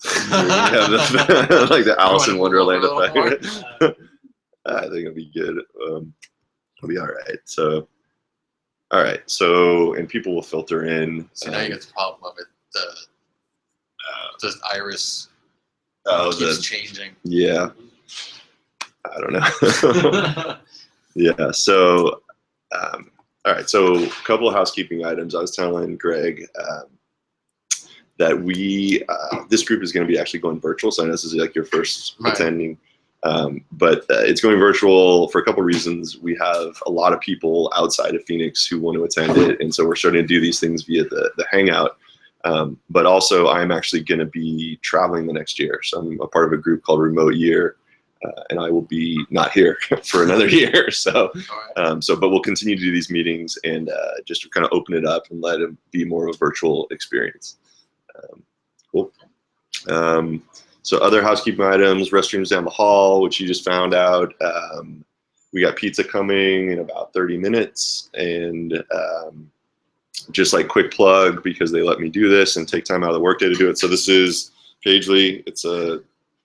Like the Alice in Wonderland effect. I think it'll be good. It'll be all right. So, and people will filter in. So now you get the problem of it. The iris keeps changing. Yeah. I don't know. Yeah. So, all right. So, a couple of housekeeping items. I was telling Greg that this group is going to be actually going virtual. So I know this is like your first attending, but it's going virtual for a couple of reasons. We have a lot of people outside of Phoenix who want to attend it, and so we're starting to do these things via the Hangout. But also, I'm actually going to be traveling the next year. So I'm a part of a group called Remote Year, and I will be not here for another year. So, but we'll continue to do these meetings and just kind of open it up and let it be more of a virtual experience. Cool. So other housekeeping items, restrooms down the hall, which you just found out. We got pizza coming in about 30 minutes, and just like quick plug, because they let me do this and take time out of the workday to do it. So this is Pagely.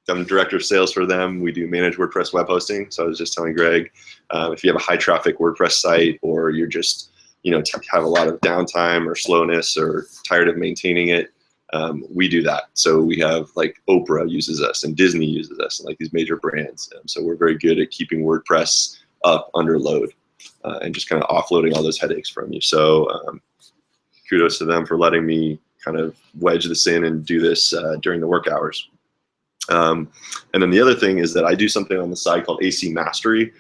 I'm director of sales for them. We do manage WordPress web hosting. So I was just telling Greg, if you have a high traffic WordPress site, or you're just, have a lot of downtime or slowness or tired of maintaining it, we do that. So we have like Oprah uses us and Disney uses us, and like these major brands. So we're very good at keeping WordPress up under load and just kind of offloading all those headaches from you. So kudos to them for letting me kind of wedge this in and do this during the work hours. And then the other thing is that I do something on the side called AC Mastery,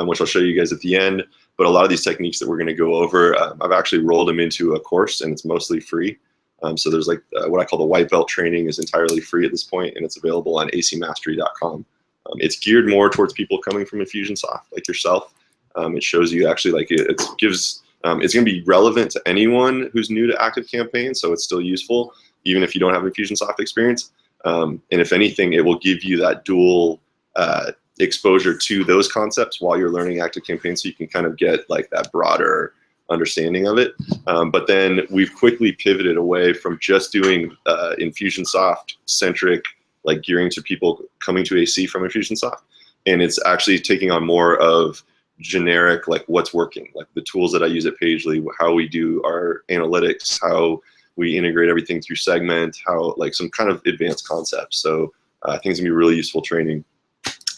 which I'll show you guys at the end. But a lot of these techniques that we're going to go over, I've actually rolled them into a course, and it's mostly free. So there's like what I call the white belt training is entirely free at this point, and it's available on acmastery.com. It's geared more towards people coming from Infusionsoft like yourself. It shows you actually like it gives, it's going to be relevant to anyone who's new to ActiveCampaign, so it's still useful even if you don't have Infusionsoft experience. And if anything, it will give you that dual exposure to those concepts while you're learning ActiveCampaign, so you can kind of get like that broader understanding of it. But then we've quickly pivoted away from just doing Infusionsoft centric, like gearing to people coming to AC from Infusionsoft, and it's actually taking on more of generic, like what's working, like the tools that I use at Pagely, how we do our analytics, how we integrate everything through Segment, how like some kind of advanced concepts. So I think it's gonna be really useful training.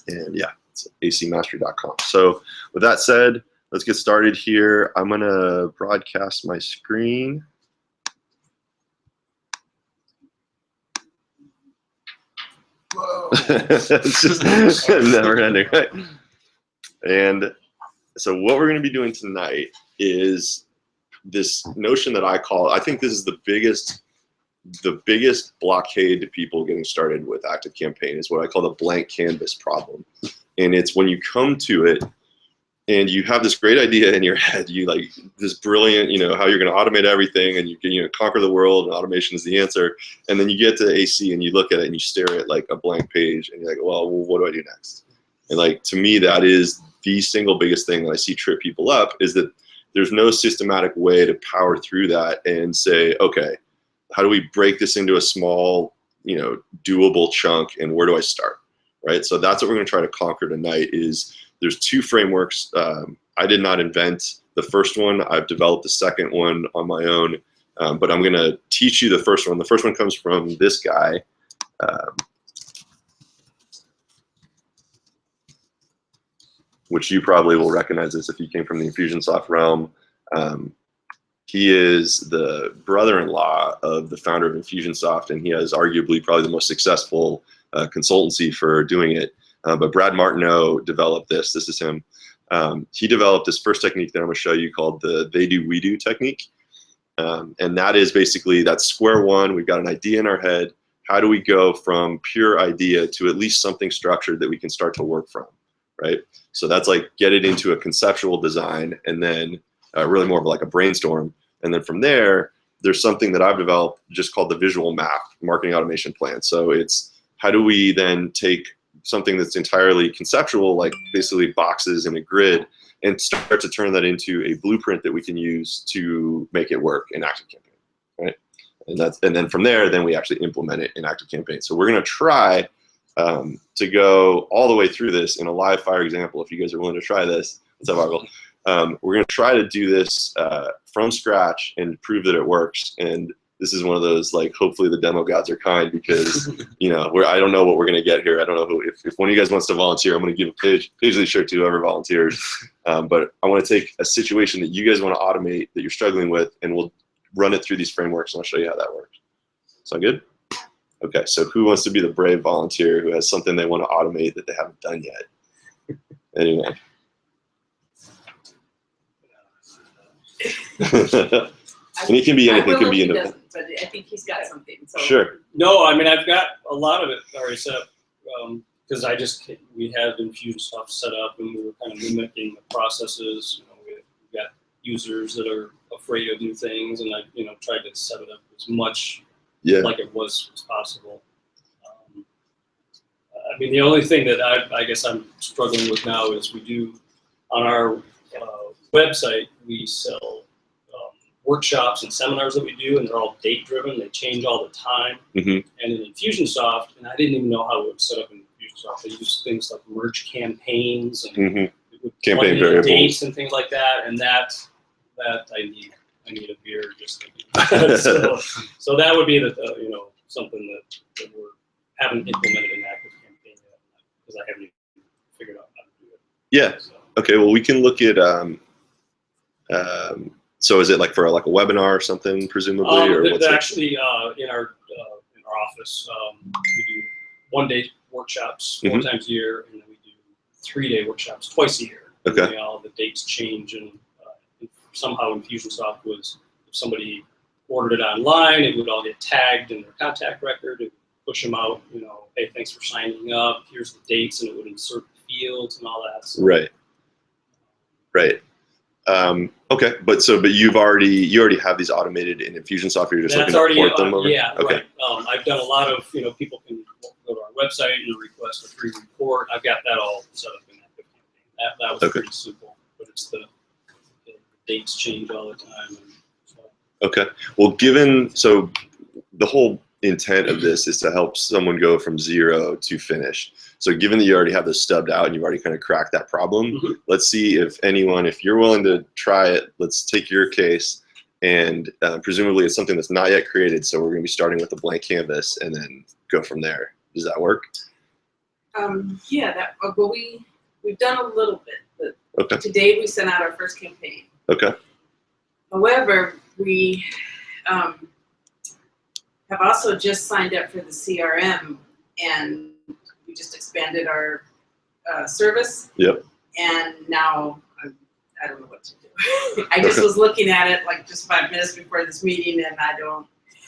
And yeah, it's acmastery.com. So with that said, let's get started here. I'm gonna broadcast my screen. Whoa. It's just never ending, right? And so what we're gonna be doing tonight is this notion that I think this is the biggest blockade to people getting started with ActiveCampaign is what I call the blank canvas problem. And it's when you come to it and you have this great idea in your head, you like this brilliant, how you're going to automate everything and you can, conquer the world and automation is the answer. And then you get to AC and you look at it and you stare at like a blank page and you're like, well, what do I do next? And like, to me, that is the single biggest thing that I see trip people up, is that there's no systematic way to power through that and say, okay, how do we break this into a small, doable chunk, and where do I start, right? So that's what we're going to try to conquer tonight. Is there's two frameworks I did not invent. The first one, I've developed the second one on my own, but I'm going to teach you the first one. The first one comes from this guy. Which you probably will recognize this if you came from the Infusionsoft realm. He is the brother-in-law of the founder of Infusionsoft, and he has arguably probably the most successful consultancy for doing it. But Brad Martineau developed this. This is him. He developed this first technique that I'm going to show you called the they do, we do technique. And that is basically, that's square one. We've got an idea in our head. How do we go from pure idea to at least something structured that we can start to work from, right? So that's like get it into a conceptual design, and then really more of like a brainstorm. And then from there, there's something that I've developed just called the visual map marketing automation plan. So it's how do we then take something that's entirely conceptual, like basically boxes and a grid, and start to turn that into a blueprint that we can use to make it work in ActiveCampaign, right? And then from there, then we actually implement it in ActiveCampaign. So we're going to try to go all the way through this in a live fire example. If you guys are willing to try this, what's up, Arvel? We're going to try to do this from scratch and prove that it works. And this is one of those, like, hopefully the demo gods are kind, because you know, I don't know what we're going to get here. I don't know who. If one of you guys wants to volunteer, I'm going to give a Paisley shirt to whoever volunteers. But I want to take a situation that you guys want to automate that you're struggling with, and we'll run it through these frameworks, and I'll show you how that works. Sound good? Okay, so who wants to be the brave volunteer who has something they want to automate that they haven't done yet? Anyway. And it can be anything. It can be anything. But I think he's got something. So. Sure. No, I mean, I've got a lot of it already set up, because we have Infusionsoft set up, and we were kind of mimicking the processes. You know, we've got users that are afraid of new things, and I tried to set it up as much like it was as possible. I mean, the only thing that I guess I'm struggling with now is we do on our website, we sell workshops and seminars that we do, and they're all date driven. They change all the time. And in Infusionsoft, and I didn't even know how it was set up in Infusionsoft. They use things like merge campaigns and campaign variables, dates and things like that. And that I need a beer just thinking. So that would be something that we haven't implemented in ActiveCampaign yet, because I haven't even figured out how to do it. Yeah. So. Okay. Well, we can look at. So is it like for a webinar or something, presumably, or what's actually in our office we do 1-day workshops 4 times a year, and then we do 3-day workshops twice a year. Okay. All the dates change, and somehow Infusionsoft was, if somebody ordered it online, it would all get tagged in their contact record. It would push them out. Hey, thanks for signing up. Here's the dates, and it would insert the fields and all that. So, right. Okay, but you already have these automated in Infusionsoft. You're just looking to port them over. Yeah. Okay. Right. I've done a lot of people can go to our website and request a free report. I've got that all set up in ActiveCampaign. That was pretty simple, but it's the dates change all the time. Okay. Well, so the whole intent of this is to help someone go from 0 to finished. So given that you already have this stubbed out and you've already kind of cracked that problem, let's see if you're willing to try it, let's take your case, and presumably it's something that's not yet created, so we're going to be starting with a blank canvas and then go from there. Does that work? Yeah, but we've done a little bit. Okay. Today we sent out our first campaign. Okay. However, we have also just signed up for the CRM, and we just expanded our service. Yep. And now I don't know what to do. I just was looking at it like just 5 minutes before this meeting, and I don't.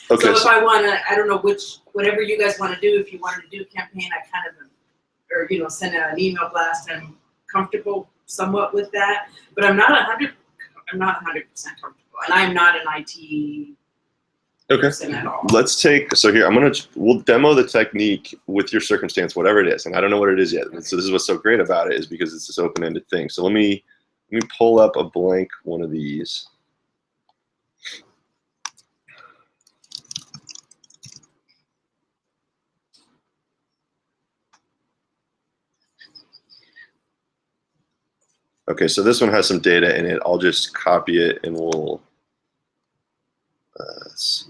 Okay. So if I want to, I don't know whatever you guys want to do. If you wanted to do a campaign, I kind of, or send out an email blast. I'm comfortable somewhat with that, but I'm not 100% comfortable, and I'm not an IT. Okay. Let's so here, we'll demo the technique with your circumstance, whatever it is. And I don't know what it is yet. So this is what's so great about it, is because it's this open-ended thing. So let me pull up a blank one of these. Okay, so this one has some data in it. I'll just copy it and we'll let's see.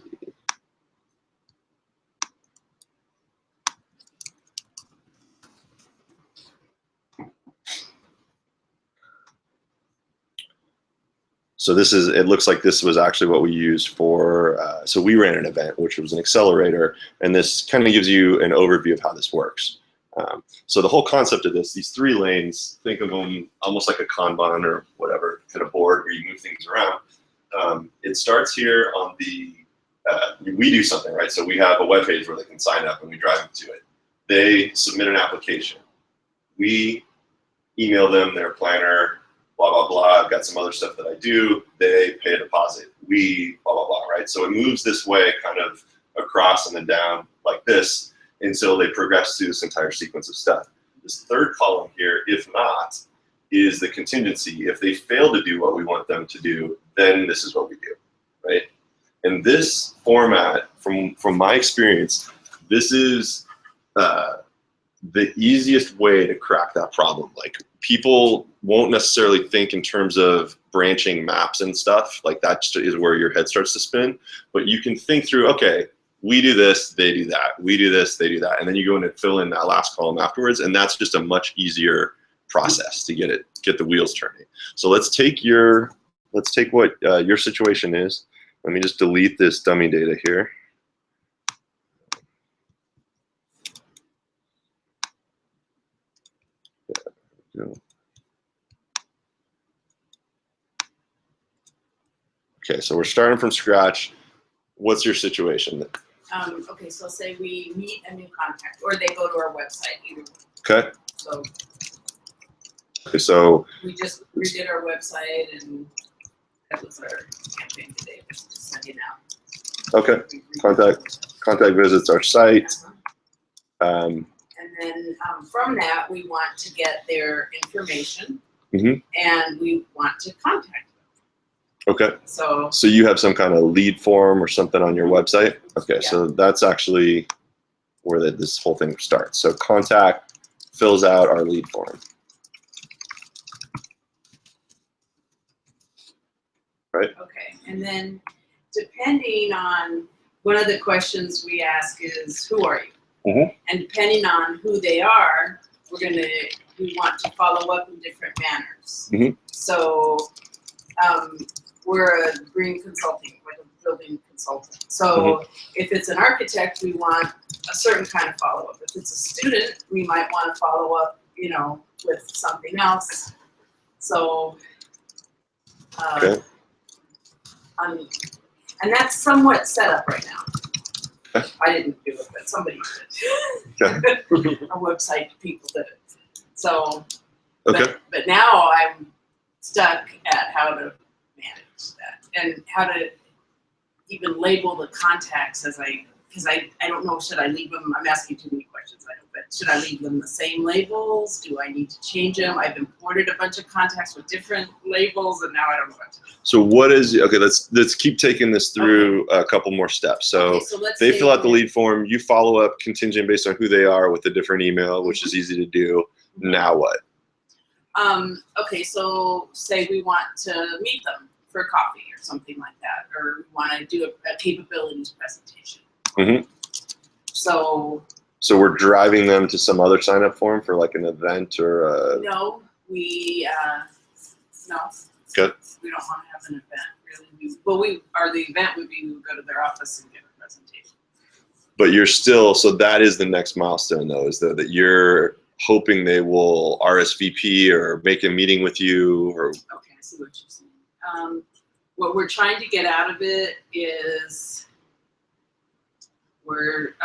So it looks like this was actually what we used for, so we ran an event, which was an accelerator, and this kind of gives you an overview of how this works. So the whole concept of these 3 lanes, think of them almost like a Kanban or whatever kind of board where you move things around. It starts here on we do something, right? So we have a web page where they can sign up and we drive them to it. They submit an application. We email them their planner, blah, blah, blah. I've got some other stuff that I do. They pay a deposit. We, blah, blah, blah, right? So it moves this way kind of across and then down like this until they progress through this entire sequence of stuff. This third column here, if not, is the contingency. If they fail to do what we want them to do, then this is what we do, right? And this format, from my experience, this is the easiest way to crack that problem. Like, people won't necessarily think in terms of branching maps and stuff. Like, that is where your head starts to spin. But you can think through, okay, we do this, they do that. We do this, they do that. And then you go in and fill in that last column afterwards. And that's just a much easier process to get the wheels turning. So let's take what your situation is. Let me just delete this dummy data here. Okay, so we're starting from scratch. What's your situation? Okay, so say we meet a new contact, or they go to our website, either way. Okay. So we just redid our website, and that was our campaign today, just sending out. Okay. Contact visits our site. And then from that, we want to get their information, and we want to contact them. Okay. So you have some kind of lead form or something on your website? Okay, yeah. So that's actually where this whole thing starts. So contact fills out our lead form. Right? Okay, and then depending on, one of the questions we ask is, who are you? And depending on who they are, we want to follow up in different manners. So we're a green consulting, like a building consultant. So if it's an architect, we want a certain kind of follow-up. If it's a student, we might want to follow up, with something else. So, and that's somewhat set up right now. I didn't do it, but somebody did. Our website people did it. So, but now I'm stuck at how to manage that and how to even label the contacts because I don't know, should I leave them, I'm asking too many questions, I know, but should I leave them the same labels? Do I need to change them? I've imported a bunch of contacts with different labels, and now I don't know what to do. So let's keep taking this through a couple more steps. So they fill out the lead form, you follow up contingent based on who they are with a different email, which is easy to do. Now what? Okay, so say we want to meet them for coffee or something like that, or we want to do a capabilities presentation. So we're driving them to some other sign-up form for like an event or a... No, we no. Good. We don't want to have an event really. The event would be we would go to their office and give a presentation. But you're still, so that is the next milestone though, is that you're hoping they will RSVP or make a meeting with you, or... Okay, I see what you're saying. What we're trying to get out of it is we're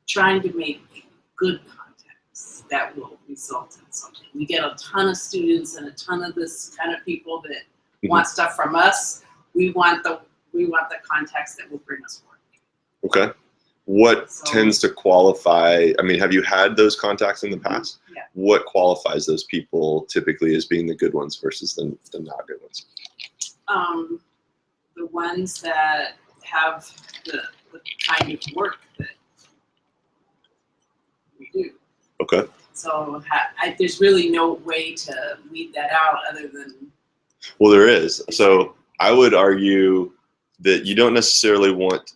trying to make good contacts that will result in something. We get a ton of students and a ton of this kind of people that want stuff from us. We want the contacts that will bring us work. Okay. What tends to qualify? I mean, have you had those contacts in the past? Yeah. What qualifies those people typically as being the good ones versus the not good ones? The ones that have the kind of work that we do. Okay. So there's really no way to weed that out other than... Well, there is. So I would argue that you don't necessarily want,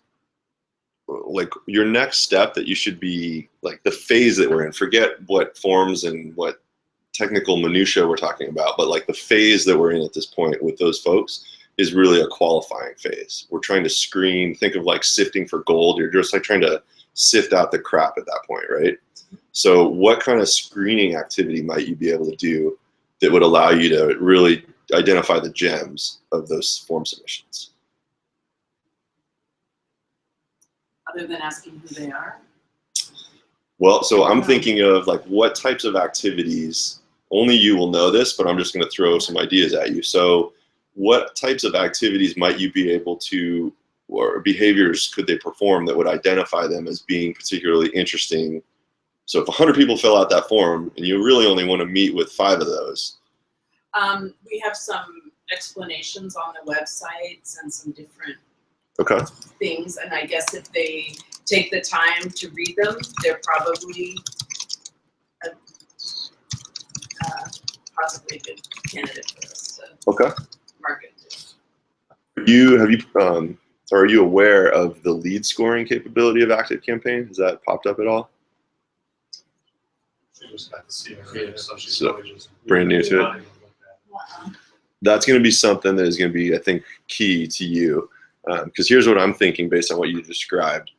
like, your next step that you should be, like, the phase that we're in, forget what forms and what technical minutia we're talking about, but like the phase that we're in at this point with those folks is really a qualifying phase. We're trying to screen, think of like sifting for gold. You're just like trying to sift out the crap at that point, right? So what kind of screening activity might you be able to do that would allow you to really identify the gems of those form submissions? Other than asking who they are? Well, so I'm thinking of like what types of activities, only you will know this, but I'm just going to throw some ideas at you. So what types of activities might you be able to, or behaviors could they perform that would identify them as being particularly interesting? So if 100 people fill out that form and you really only want to meet with 5 of those. We have some explanations on the websites and some different Okay. things, and I guess if they take the time to read them, they're probably possibly a good candidate for us to Okay. market to. Are you aware of the lead scoring capability of ActiveCampaign? Has that popped up at all? She just got to see it, so she's So, probably just brand new to it. Uh-uh. That's going to be something that is going to be, I think, key to you. Because here's what I'm thinking based on what you described.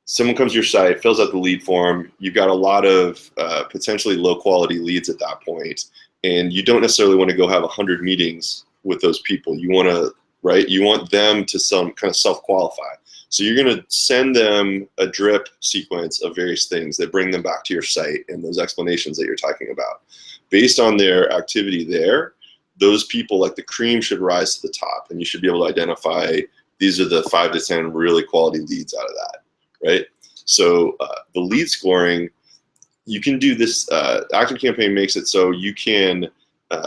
Someone comes to your site, fills out the lead form. You've got a lot of potentially low quality leads at that point, and you don't necessarily want to go have 100 meetings with those people. You want to, right? You want them to some kind of self-qualify. So you're going to send them a drip sequence of various things that bring them back to your site and those explanations that you're talking about. Based on their activity there, those people, like the cream, should rise to the top, and you should be able to identify these are the 5 to 10 really quality leads out of that, right? So the lead scoring, you can do this. ActiveCampaign makes it so you can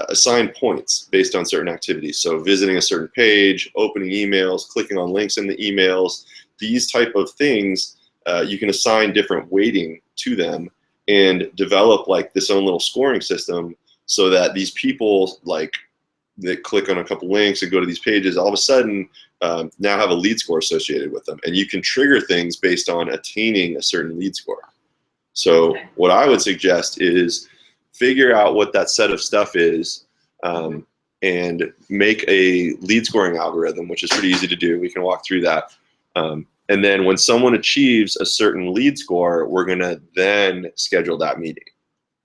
assign points based on certain activities. So visiting a certain page, opening emails, clicking on links in the emails, these type of things, you can assign different weighting to them and develop like this own little scoring system, so that these people like that click on a couple links and go to these pages all of a sudden now have a lead score associated with them, and you can trigger things based on attaining a certain lead score. So what I would suggest is figure out what that set of stuff is, and make a lead scoring algorithm, which is pretty easy to do. We can walk through that. And then when someone achieves a certain lead score, we're gonna then schedule that meeting,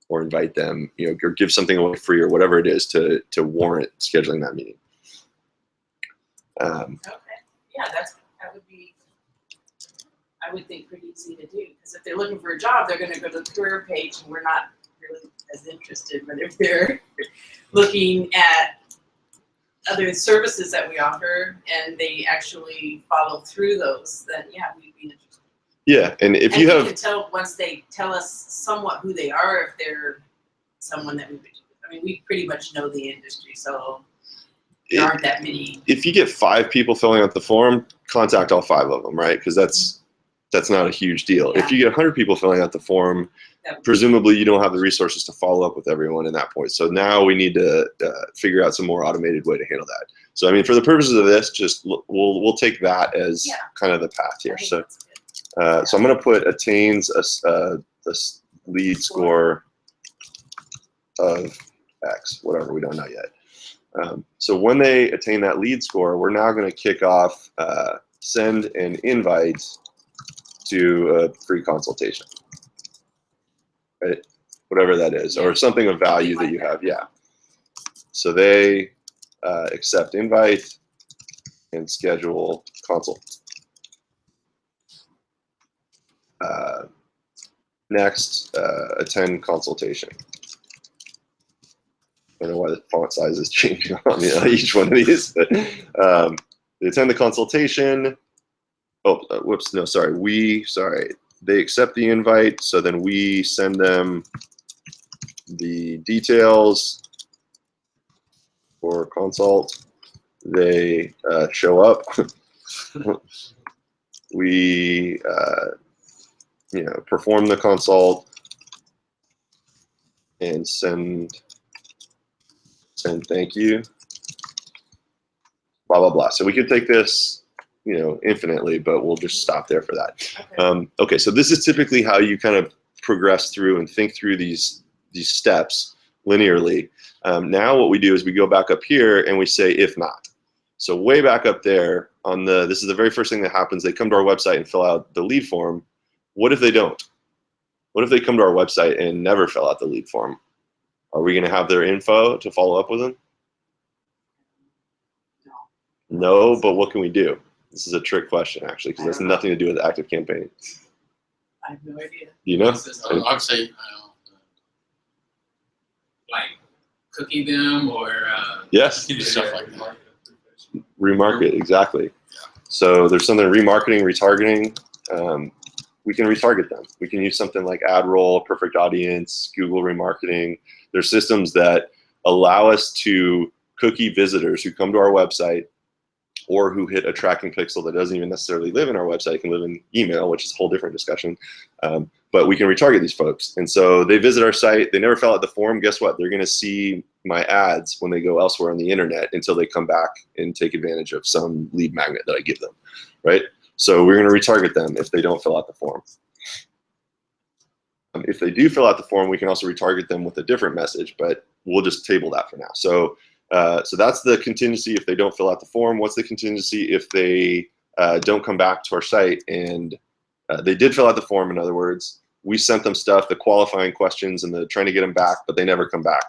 or invite them, or give something away free, or whatever it is to warrant scheduling that meeting. Okay, yeah, that would be, I would think, pretty easy to do, because if they're looking for a job, they're going to go to the career page, and we're not really as interested. But if they're looking at other services that we offer and they actually follow through those, then yeah, we'd be interested. Yeah, and if you we have, can tell once they tell us somewhat who they are, if they're someone that we would. I mean, we pretty much know the industry, so there aren't that many. if you get 5 people filling out the form, contact all 5 of them, right? Because that's not a huge deal. Yeah. If you get 100 people filling out the form, presumably you don't have the resources to follow up with everyone in that point. So now we need to figure out some more automated way to handle that. So I mean, for the purposes of this, just we'll take that as kind of the path here. So. So I'm going to put attains a lead score of X, whatever, we don't know yet. So when they attain that lead score, we're now going to kick off send an invite to a free consultation, right? Whatever that is, or something of value that you have, yeah. So they accept invite and schedule consult. Next, attend consultation. I don't know why the font size is changing on each one of these. But, they attend the consultation. Oh, whoops, no, sorry. They accept the invite, so then we send them the details for consult. They show up. We perform the consult and send thank you, blah, blah, blah. So we could take this, infinitely, but we'll just stop there for that. Okay. Okay, so this is typically how you kind of progress through and think through these steps linearly. Now what we do is we go back up here and we say, if not. So way back up there on this is the very first thing that happens. They come to our website and fill out the lead form. What if they don't? What if they come to our website and never fill out the lead form? Are we going to have their info to follow up with them? No, but what can we do? This is a trick question, actually, because it has nothing to do with ActiveCampaign. I have no idea. You know? I would say, like cookie them or Yes. you do stuff like that. Remarket, exactly. So there's something remarketing, retargeting. We can retarget them. We can use something like AdRoll, Perfect Audience, Google Remarketing. There's systems that allow us to cookie visitors who come to our website or who hit a tracking pixel that doesn't even necessarily live in our website, can live in email, which is a whole different discussion. But we can retarget these folks. And so they visit our site, they never fill out the form, guess what? They're gonna see my ads when they go elsewhere on the internet until they come back and take advantage of some lead magnet that I give them, right? So we're gonna retarget them if they don't fill out the form. If they do fill out the form, we can also retarget them with a different message, but we'll just table that for now. So that's the contingency if they don't fill out the form. What's the contingency if they don't come back to our site and they did fill out the form? In other words, we sent them stuff, the qualifying questions and the trying to get them back, but they never come back.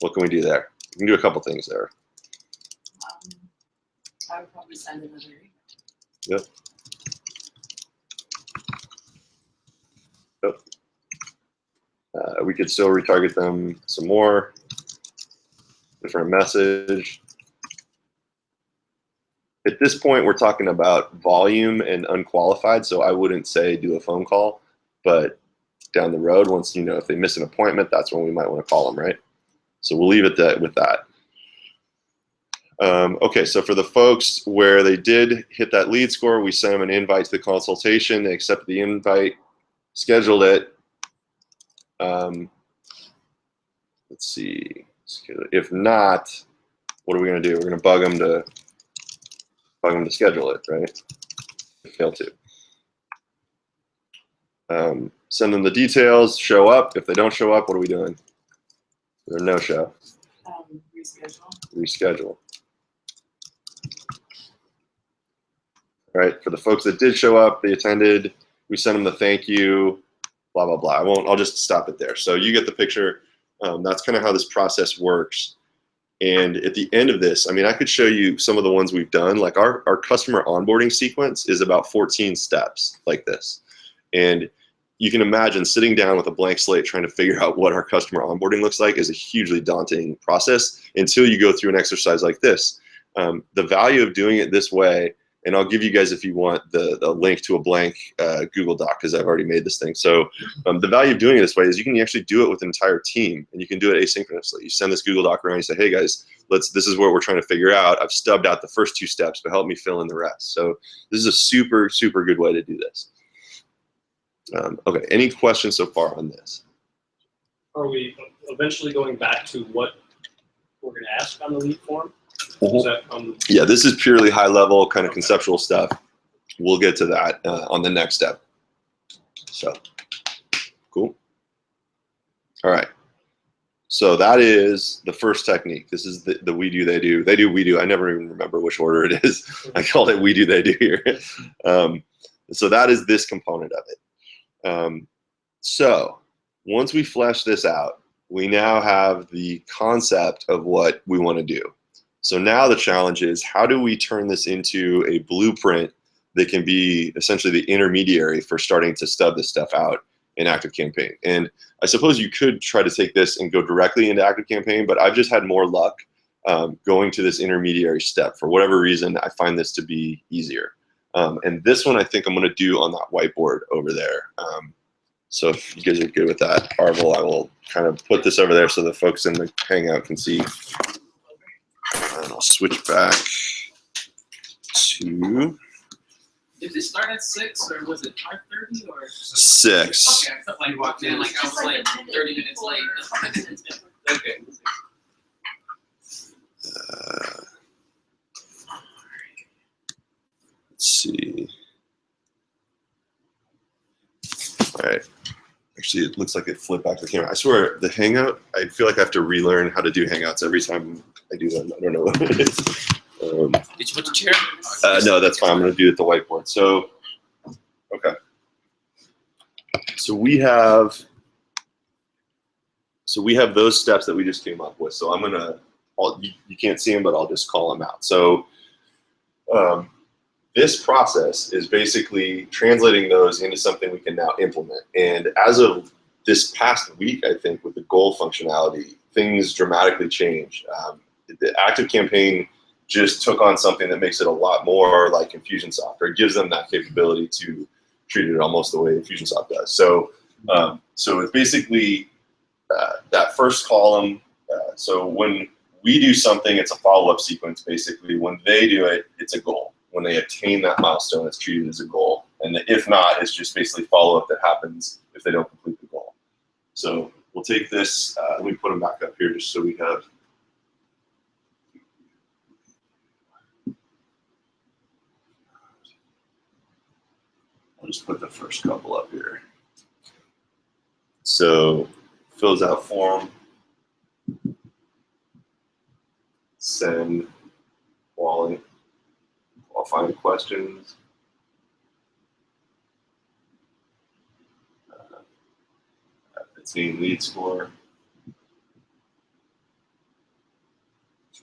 What can we do there? We can do a couple things there. I would probably send another email. Yep. Yep. We could still retarget them some more. Different message. At this point, we're talking about volume and unqualified, so I wouldn't say do a phone call, but down the road, once, you know, if they miss an appointment, that's when we might want to call them, right? So we'll leave it with that. Okay, so for the folks where they did hit that lead score, we sent them an invite to the consultation. They accepted the invite, scheduled it. Let's see. If not, what are we going to do? We're going to bug them to schedule it, right? Fail to. Send them the details, show up. If they don't show up, what are we doing? Or no show? Reschedule. Reschedule. All right, for the folks that did show up, they attended, we sent them the thank you, blah, blah, blah. I'll just stop it there. So you get the picture. That's kind of how this process works. And at the end of this, I mean, I could show you some of the ones we've done. Like our customer onboarding sequence is about 14 steps like this. And you can imagine sitting down with a blank slate trying to figure out what our customer onboarding looks like is a hugely daunting process until you go through an exercise like this. The value of doing it this way, and I'll give you guys, if you want, the link to a blank Google Doc, because I've already made this thing. So the value of doing it this way is you can actually do it with an entire team, and you can do it asynchronously. You send this Google Doc around, you say, hey guys, this is what we're trying to figure out. I've stubbed out the first 2 steps, but help me fill in the rest. So this is a super, super good way to do this. Okay, any questions so far on this? Are we eventually going back to what we're going to ask on the lead form? Mm-hmm. Is that Yeah, this is purely high level kind of conceptual stuff. We'll get to that on the next step. So, cool. All right. So that is the first technique. This is the we do, they do. They do, we do. I never even remember which order it is. I called it we do, they do here. So that is this component of it. So once we flesh this out, we now have the concept of what we want to do. So now the challenge is, how do we turn this into a blueprint that can be essentially the intermediary for starting to stub this stuff out in ActiveCampaign? And I suppose you could try to take this and go directly into ActiveCampaign, but I've just had more luck going to this intermediary step. For whatever reason, I find this to be easier. And this one I think I'm going to do on that whiteboard over there. So if you guys are good with that, Arvel, I will kind of put this over there so the folks in the Hangout can see. And I'll switch back to Did this start at 6 or was it 5:30 or? 6. Okay, I felt like you walked in like I was like 30 minutes late. Okay. Let's see. All right. Actually, it looks like it flipped back to the camera. I swear, the Hangout, I feel like I have to relearn how to do Hangouts every time I do them. I don't know what it is. Did you put the chair? No, that's fine. I'm going to do it at the whiteboard. So, okay. So we have those steps that we just came up with. So I'm going to, you can't see them, but I'll just call them out. So this process is basically translating those into something we can now implement. And as of this past week, I think, with the goal functionality, things dramatically changed. The ActiveCampaign just took on something that makes it a lot more like Infusionsoft, or it gives them that capability to treat it almost the way Infusionsoft does. So, so it's basically that first column. So when we do something, it's a follow-up sequence basically. When they do it, it's a goal. When they attain that milestone, it's treated as a goal. And the if not, it's just basically follow-up that happens if they don't complete the goal. So we'll take this, let me put them back up here just so we have. I'll just put the first couple up here. So fills out form, send qualifying questions, attain lead score,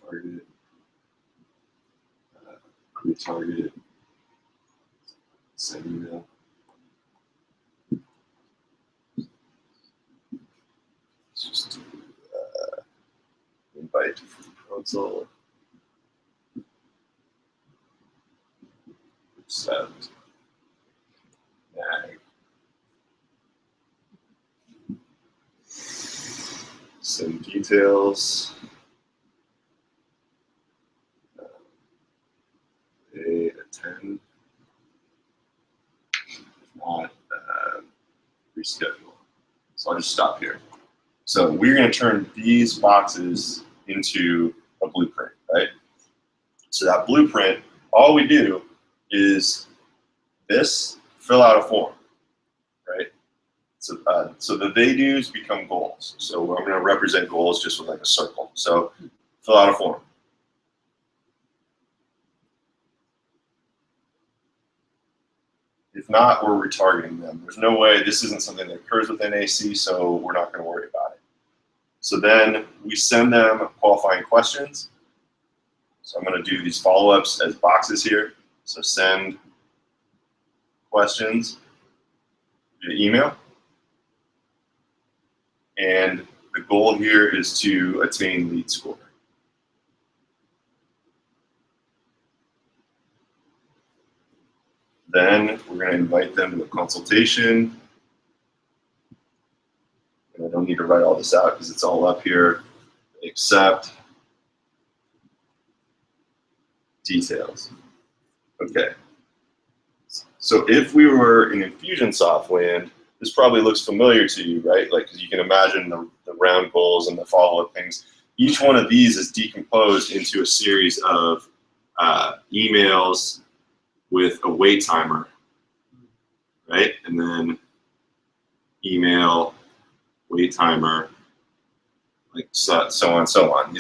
target, retarget, send email. Let's just do invite for the console. Accept. Nag. Send details. They attend. If not, reschedule. So I'll just stop here. So we're going to turn these boxes into a blueprint, right? So that blueprint, all we do is this, fill out a form, right? So, so the they do's become goals. So I'm going to represent goals just with like a circle. So fill out a form. If not, we're retargeting them. There's no way, this isn't something that occurs within AC, so we're not going to worry about it. So then we send them qualifying questions. So I'm going to do these follow-ups as boxes here. So send questions via email. And the goal here is to attain lead score. Then we're going to invite them to a consultation. And I don't need to write all this out because it's all up here. Accept. Details. Okay. So if we were in Infusionsoft land, this probably looks familiar to you, right? Like, because you can imagine the round goals and the follow-up things. Each one of these is decomposed into a series of emails with a wait timer, right? And then email, wait timer, like so on and so on.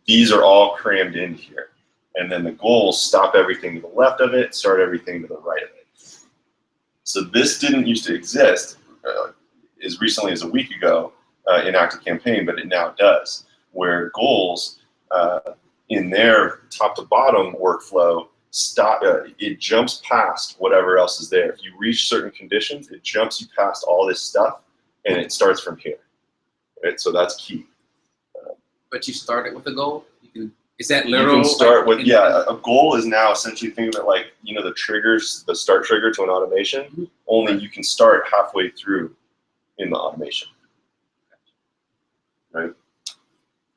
These are all crammed in here. And then the goals stop everything to the left of it, start everything to the right of it. So this didn't used to exist as recently as a week ago in ActiveCampaign, but it now does, where goals in their top to bottom workflow stop. It jumps past whatever else is there. If you reach certain conditions, it jumps you past all this stuff, and it starts from here. Right? So that's key. But you started with a goal? Is that You literal? can start like, with, yeah, a goal is now essentially think of it like, you know, the triggers, the start trigger to an automation, only you can start halfway through in the automation, right?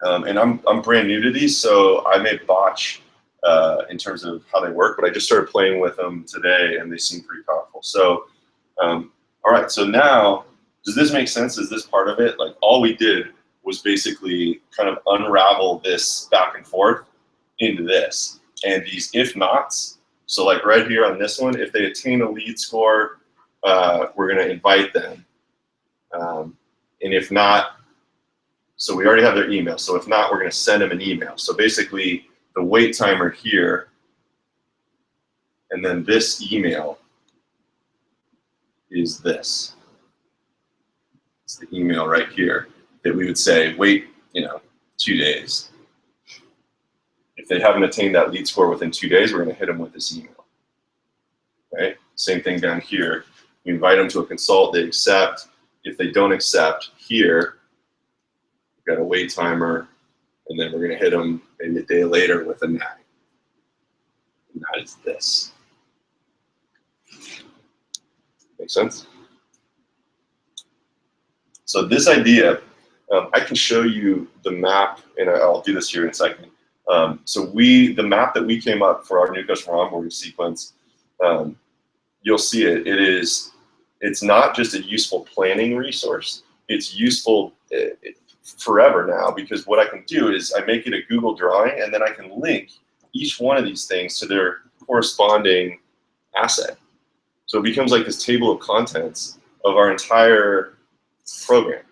And I'm brand new to these, so I may botch in terms of how they work, but I just started playing with them today and they seem pretty powerful. So, all right, so now, does this make sense? Is this part of it? Like all we did was basically kind of unravel this back and forth into this. And these if nots, so like right here on this one, if they attain a lead score, we're gonna invite them. And if not, so we already have their email. So if not, we're gonna send them an email. So basically the wait timer here, and then this email is this. It's the email right here that we would say, wait, 2 days. If they haven't attained that lead score within 2 days, we're going to hit them with this email. Right? Same thing down here. We invite them to a consult, they accept. If they don't accept here, we've got a wait timer, and then we're going to hit them maybe a day later with a nag. And that is this. Make sense? So this idea I can show you the map, and I'll do this here in a second. So the map that we came up for our new customer onboarding sequence, you'll see it. It's not just a useful planning resource. It's useful forever now, because what I can do is I make it a Google drawing, and then I can link each one of these things to their corresponding asset. So it becomes like this table of contents of our entire program.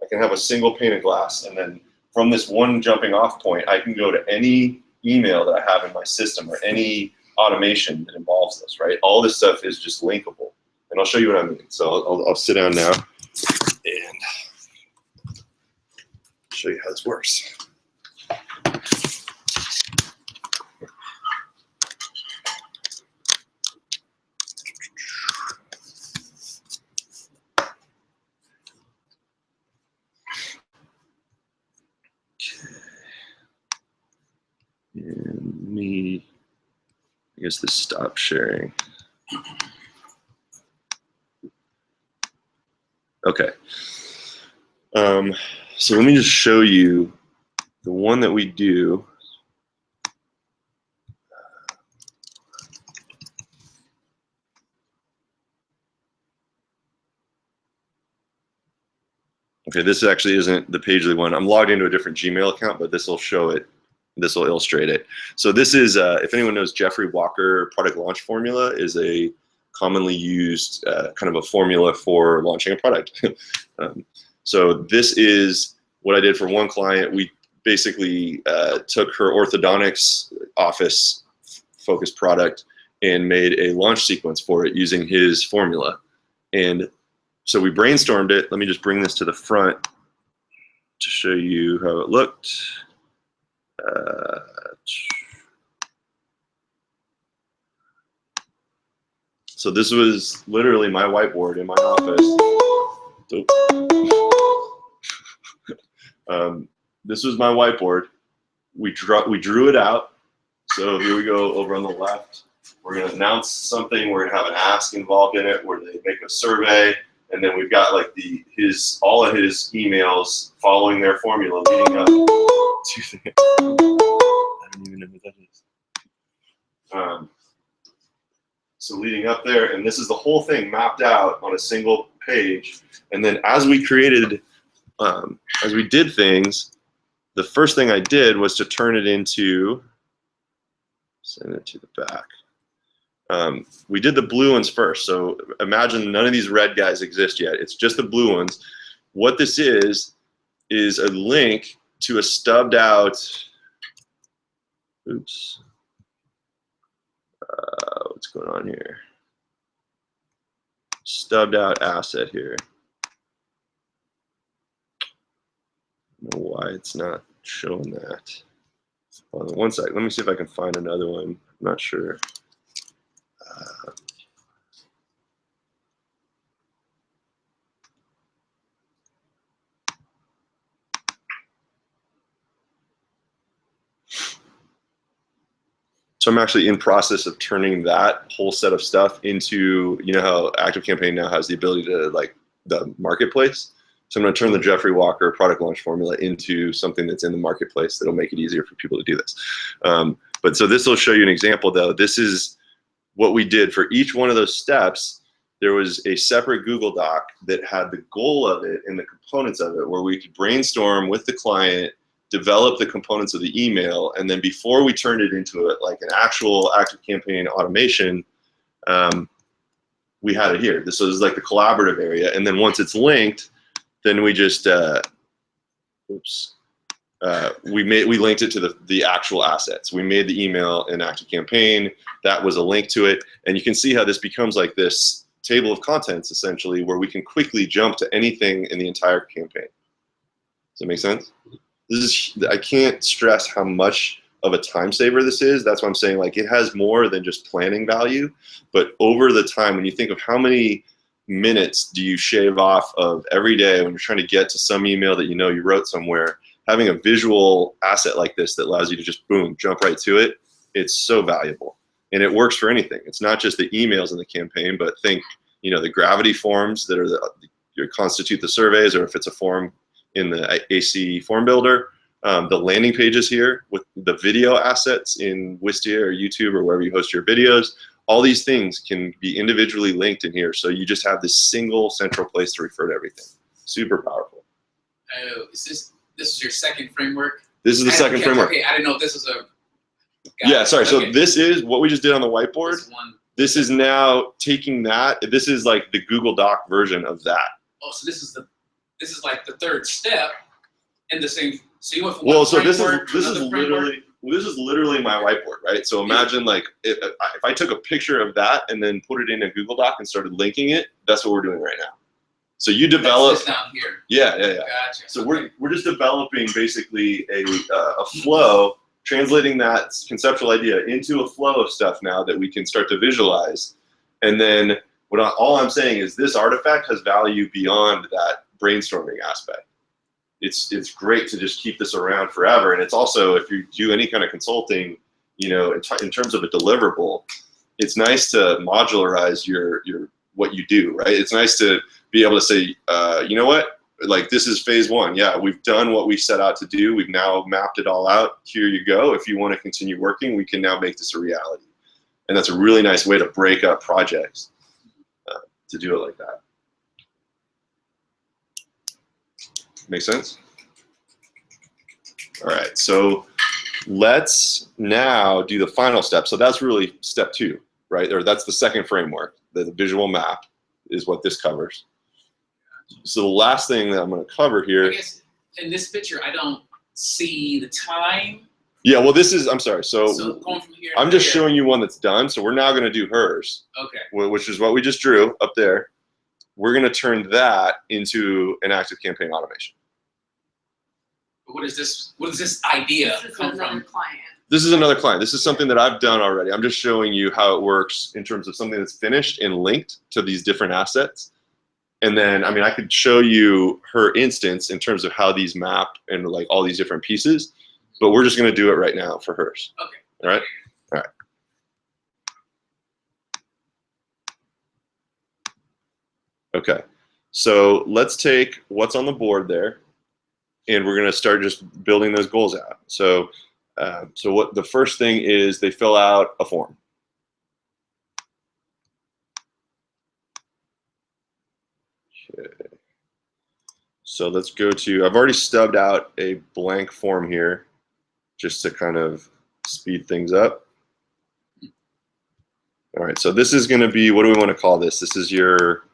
I can have a single pane of glass, and then from this one jumping off point, I can go to any email that I have in my system or any automation that involves this, right? All this stuff is just linkable. And I'll show you what I mean. So I'll sit down now and show you how this works. And I guess this stop sharing. Okay. So let me just show you the one that we do. Okay, this actually isn't the Pagely one. I'm logged into a different Gmail account, but this will show it. This will illustrate it. So this is, if anyone knows, Jeffrey Walker product launch formula is a commonly used kind of a formula for launching a product. So this is what I did for one client. We basically took her orthodontics office focused product and made a launch sequence for it using his formula. And so we brainstormed it. Let me just bring this to the front to show you how it looked. So this was literally my whiteboard in my office. This was my whiteboard. We drew it out. So here we go over on the left. We're going to announce something. We're going to have an ask involved in it where they make a survey. And then we've got like all of his emails following their formula leading up to things. I don't even know what that is. So leading up there, and this is the whole thing mapped out on a single page. And then as we created, as we did things, the first thing I did was to turn it into, send it to the back. We did the blue ones first. So imagine none of these red guys exist yet. It's just the blue ones. What this is a link to a stubbed out, oops, what's going on here? Stubbed out asset here. I don't know why it's not showing that. Hold on one sec. Let me see if I can find another one. I'm not sure. So I'm actually in process of turning that whole set of stuff into, you know how ActiveCampaign now has the ability to like the marketplace. So I'm going to turn the Jeffrey Walker product launch formula into something that's in the marketplace that'll make it easier for people to do this. But so this will show you an example though. This is what we did for each one of those steps. There was a separate Google Doc that had the goal of it and the components of it where we could brainstorm with the client, develop the components of the email, and then before we turned it into like an actual ActiveCampaign automation, we had it here. This was like the collaborative area, and then once it's linked, then we just we linked it to the actual assets. We made the email in ActiveCampaign. That was a link to it, and you can see how this becomes like this table of contents essentially, where we can quickly jump to anything in the entire campaign. Does that make sense? I can't stress how much of a time saver this is. That's why I'm saying like it has more than just planning value, but over the time, when you think of how many minutes do you shave off of every day when you're trying to get to some email that you know you wrote somewhere, having a visual asset like this that allows you to just boom, jump right to it, it's so valuable. And it works for anything. It's not just the emails in the campaign, but think, you know, the gravity forms that are constitute the surveys, or if it's a form in the AC form builder. The landing pages here with the video assets in Wistia or YouTube or wherever you host your videos. All these things can be individually linked in here. So you just have this single central place to refer to everything. Super powerful. Oh, this is your second framework? This is the second framework. Okay, I didn't know if this was a. Yeah, sorry. Okay. So this is what we just did on the whiteboard. This one. This is now taking that. This is like the Google Doc version of that. Oh, so this is like the third step in the same. So you went from Well, one so this framework to is another framework? literally my whiteboard, right? So imagine like if I took a picture of that and then put it in a Google Doc and started linking it. That's what we're doing right now. So you develop. That's down here. Yeah. Gotcha. So we're just developing basically a flow, translating that conceptual idea into a flow of stuff now that we can start to visualize. And then all I'm saying is this artifact has value beyond that brainstorming aspect. It's great to just keep this around forever. And it's also, if you do any kind of consulting, you know, in terms of a deliverable, it's nice to modularize your what you do, right? It's nice to be able to say, you know what, like this is phase one. Yeah, we've done what we set out to do. We've now mapped it all out. Here you go. If you want to continue working, we can now make this a reality. And that's a really nice way to break up projects, to do it like that. Make sense? All right, so let's now do the final step. So that's really step 2, right? Or that's the second framework. The visual map is what this covers. So the last thing that I'm going to cover here. I guess in this picture, I don't see the time. Yeah, well, this is, I'm sorry. So Going from here I'm just showing you one that's done. So we're now going to do hers. Okay. Which is what we just drew up there. We're going to turn that into an ActiveCampaign automation. But what is this idea This is come another from? client. This is another client. This is something that I've done already. I'm just showing you how it works in terms of something that's finished and linked to these different assets. And then, I mean, I could show you her instance in terms of how these map and like all these different pieces, but we're just going to do it right now for hers. Okay. All right. All right. Okay. So let's take what's on the board there, and we're going to start just building those goals out. So, what the first thing is, they fill out a form. Okay. So let's go to, I've already stubbed out a blank form here just to kind of speed things up. All right, so this is going to be, what do we want to call this? This is your,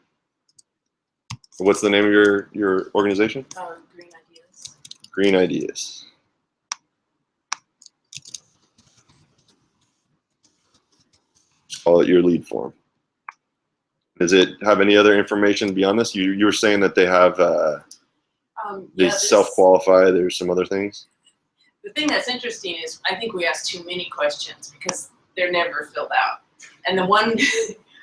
what's the name of your organization? Green Ideas. Green Ideas. Call it your lead form. Does it have any other information beyond this? You were saying that they have, they self-qualify, there's some other things? The thing that's interesting is I think we ask too many questions because they're never filled out. And the one,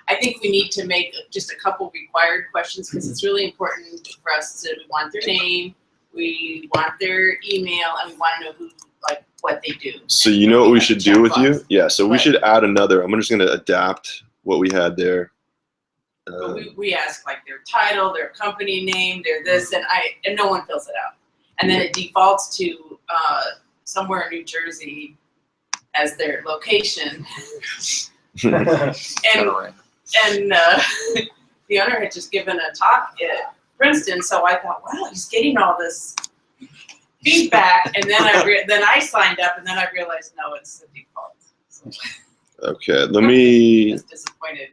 I think we need to make just a couple required questions because it's really important for us to, we want their name, we want their email, and we want to know who, like, what they do. So you know what we should do with you? Checkbox. Yeah, so we should add another. I'm just going to adapt what we had there. But we ask like their title, their company name, their this, and no one fills it out. And then it defaults to somewhere in New Jersey as their location. And the owner had just given a talk at Princeton, so I thought, wow, he's getting all this feedback. And then I signed up, and then I realized, no, it's the default. So Okay, let me. I was disappointed.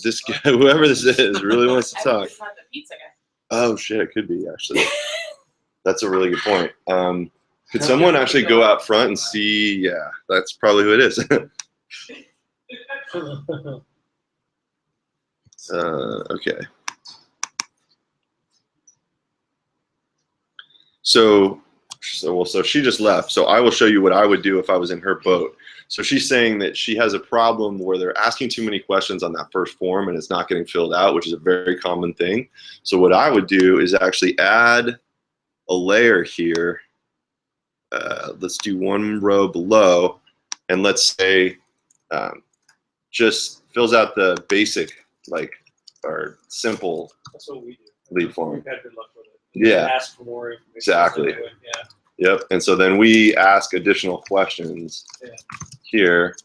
This guy, whoever this is, really wants to talk. It's not the pizza guy. Oh shit, it could be actually. That's a really good point. Could someone actually go out front and see? Yeah, that's probably who it is. Okay. So she just left. So I will show you what I would do if I was in her boat. So she's saying that she has a problem where they're asking too many questions on that first form and it's not getting filled out, which is a very common thing. So what I would do is actually add a layer here. Let's do one row below, and let's say just fills out the basic like our simple That's what we do. lead form. We've had good luck with it. Yeah. Ask for more information. Exactly. Yeah. Yep. And so then we ask additional questions here.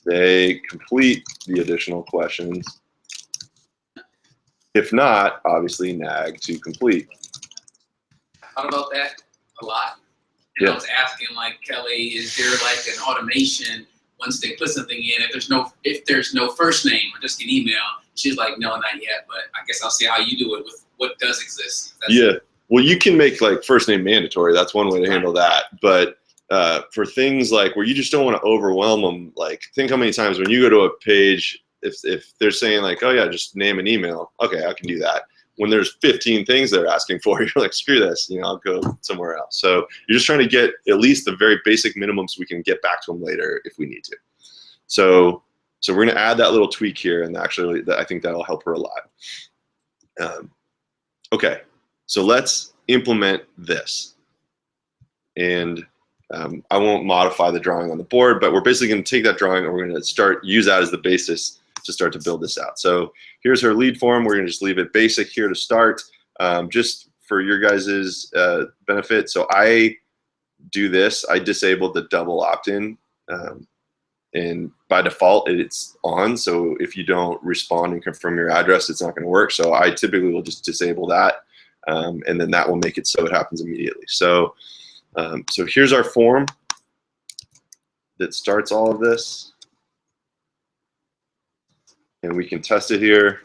They complete the additional questions. If not, obviously nag to complete. Thought about that a lot. And Yeah. I was asking, like, Kelly, is there like an automation once they put something in? If there's no first name or just an email, she's like, no, not yet. But I guess I'll see how you do it with what does exist. Yeah. Well, you can make like first name mandatory. That's one way to handle that. But for things like where you just don't want to overwhelm them, like think how many times when you go to a page, if they're saying like, oh yeah, just name an email. Okay, I can do that. When there's 15 things they're asking for, you're like, screw this, you know, I'll go somewhere else. So you're just trying to get at least the very basic minimum so we can get back to them later if we need to. So we're gonna add that little tweak here, and actually I think that'll help her a lot. Okay, so let's implement this. And I won't modify the drawing on the board, but we're basically gonna take that drawing and we're gonna use that as the basis to start to build this out. So here's her lead form. We're gonna just leave it basic here to start, just for your guys's benefit. So I do this, I disabled the double opt-in, and by default it's on. So if you don't respond and confirm your address, it's not gonna work. So I typically will just disable that, and then that will make it so it happens immediately. So here's our form that starts all of this. And we can test it here.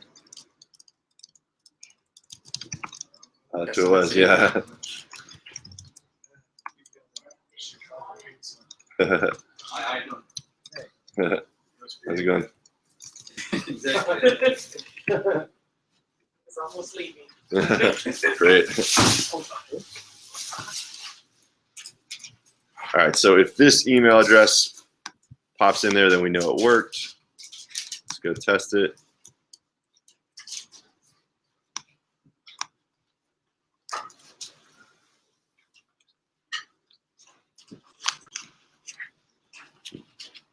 To us, yeah. How's it going? Exactly. It's almost leaving. Great. All right, so if this email address pops in there, then we know it worked. Let's go test it.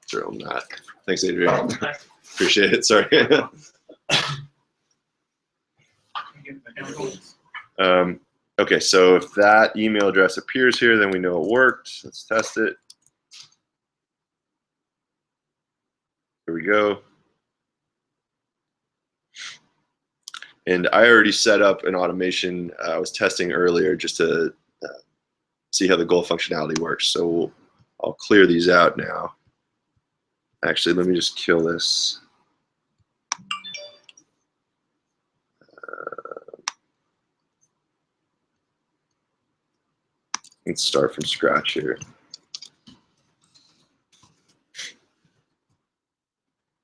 Throw them that. Thanks, Adrian. Appreciate it. Sorry. Okay, so if that email address appears here, then we know it worked. Let's test it. Here we go. And I already set up an automation I was testing earlier just to see how the goal functionality works. So I'll clear these out now. Actually, let me just kill this. Let's start from scratch here.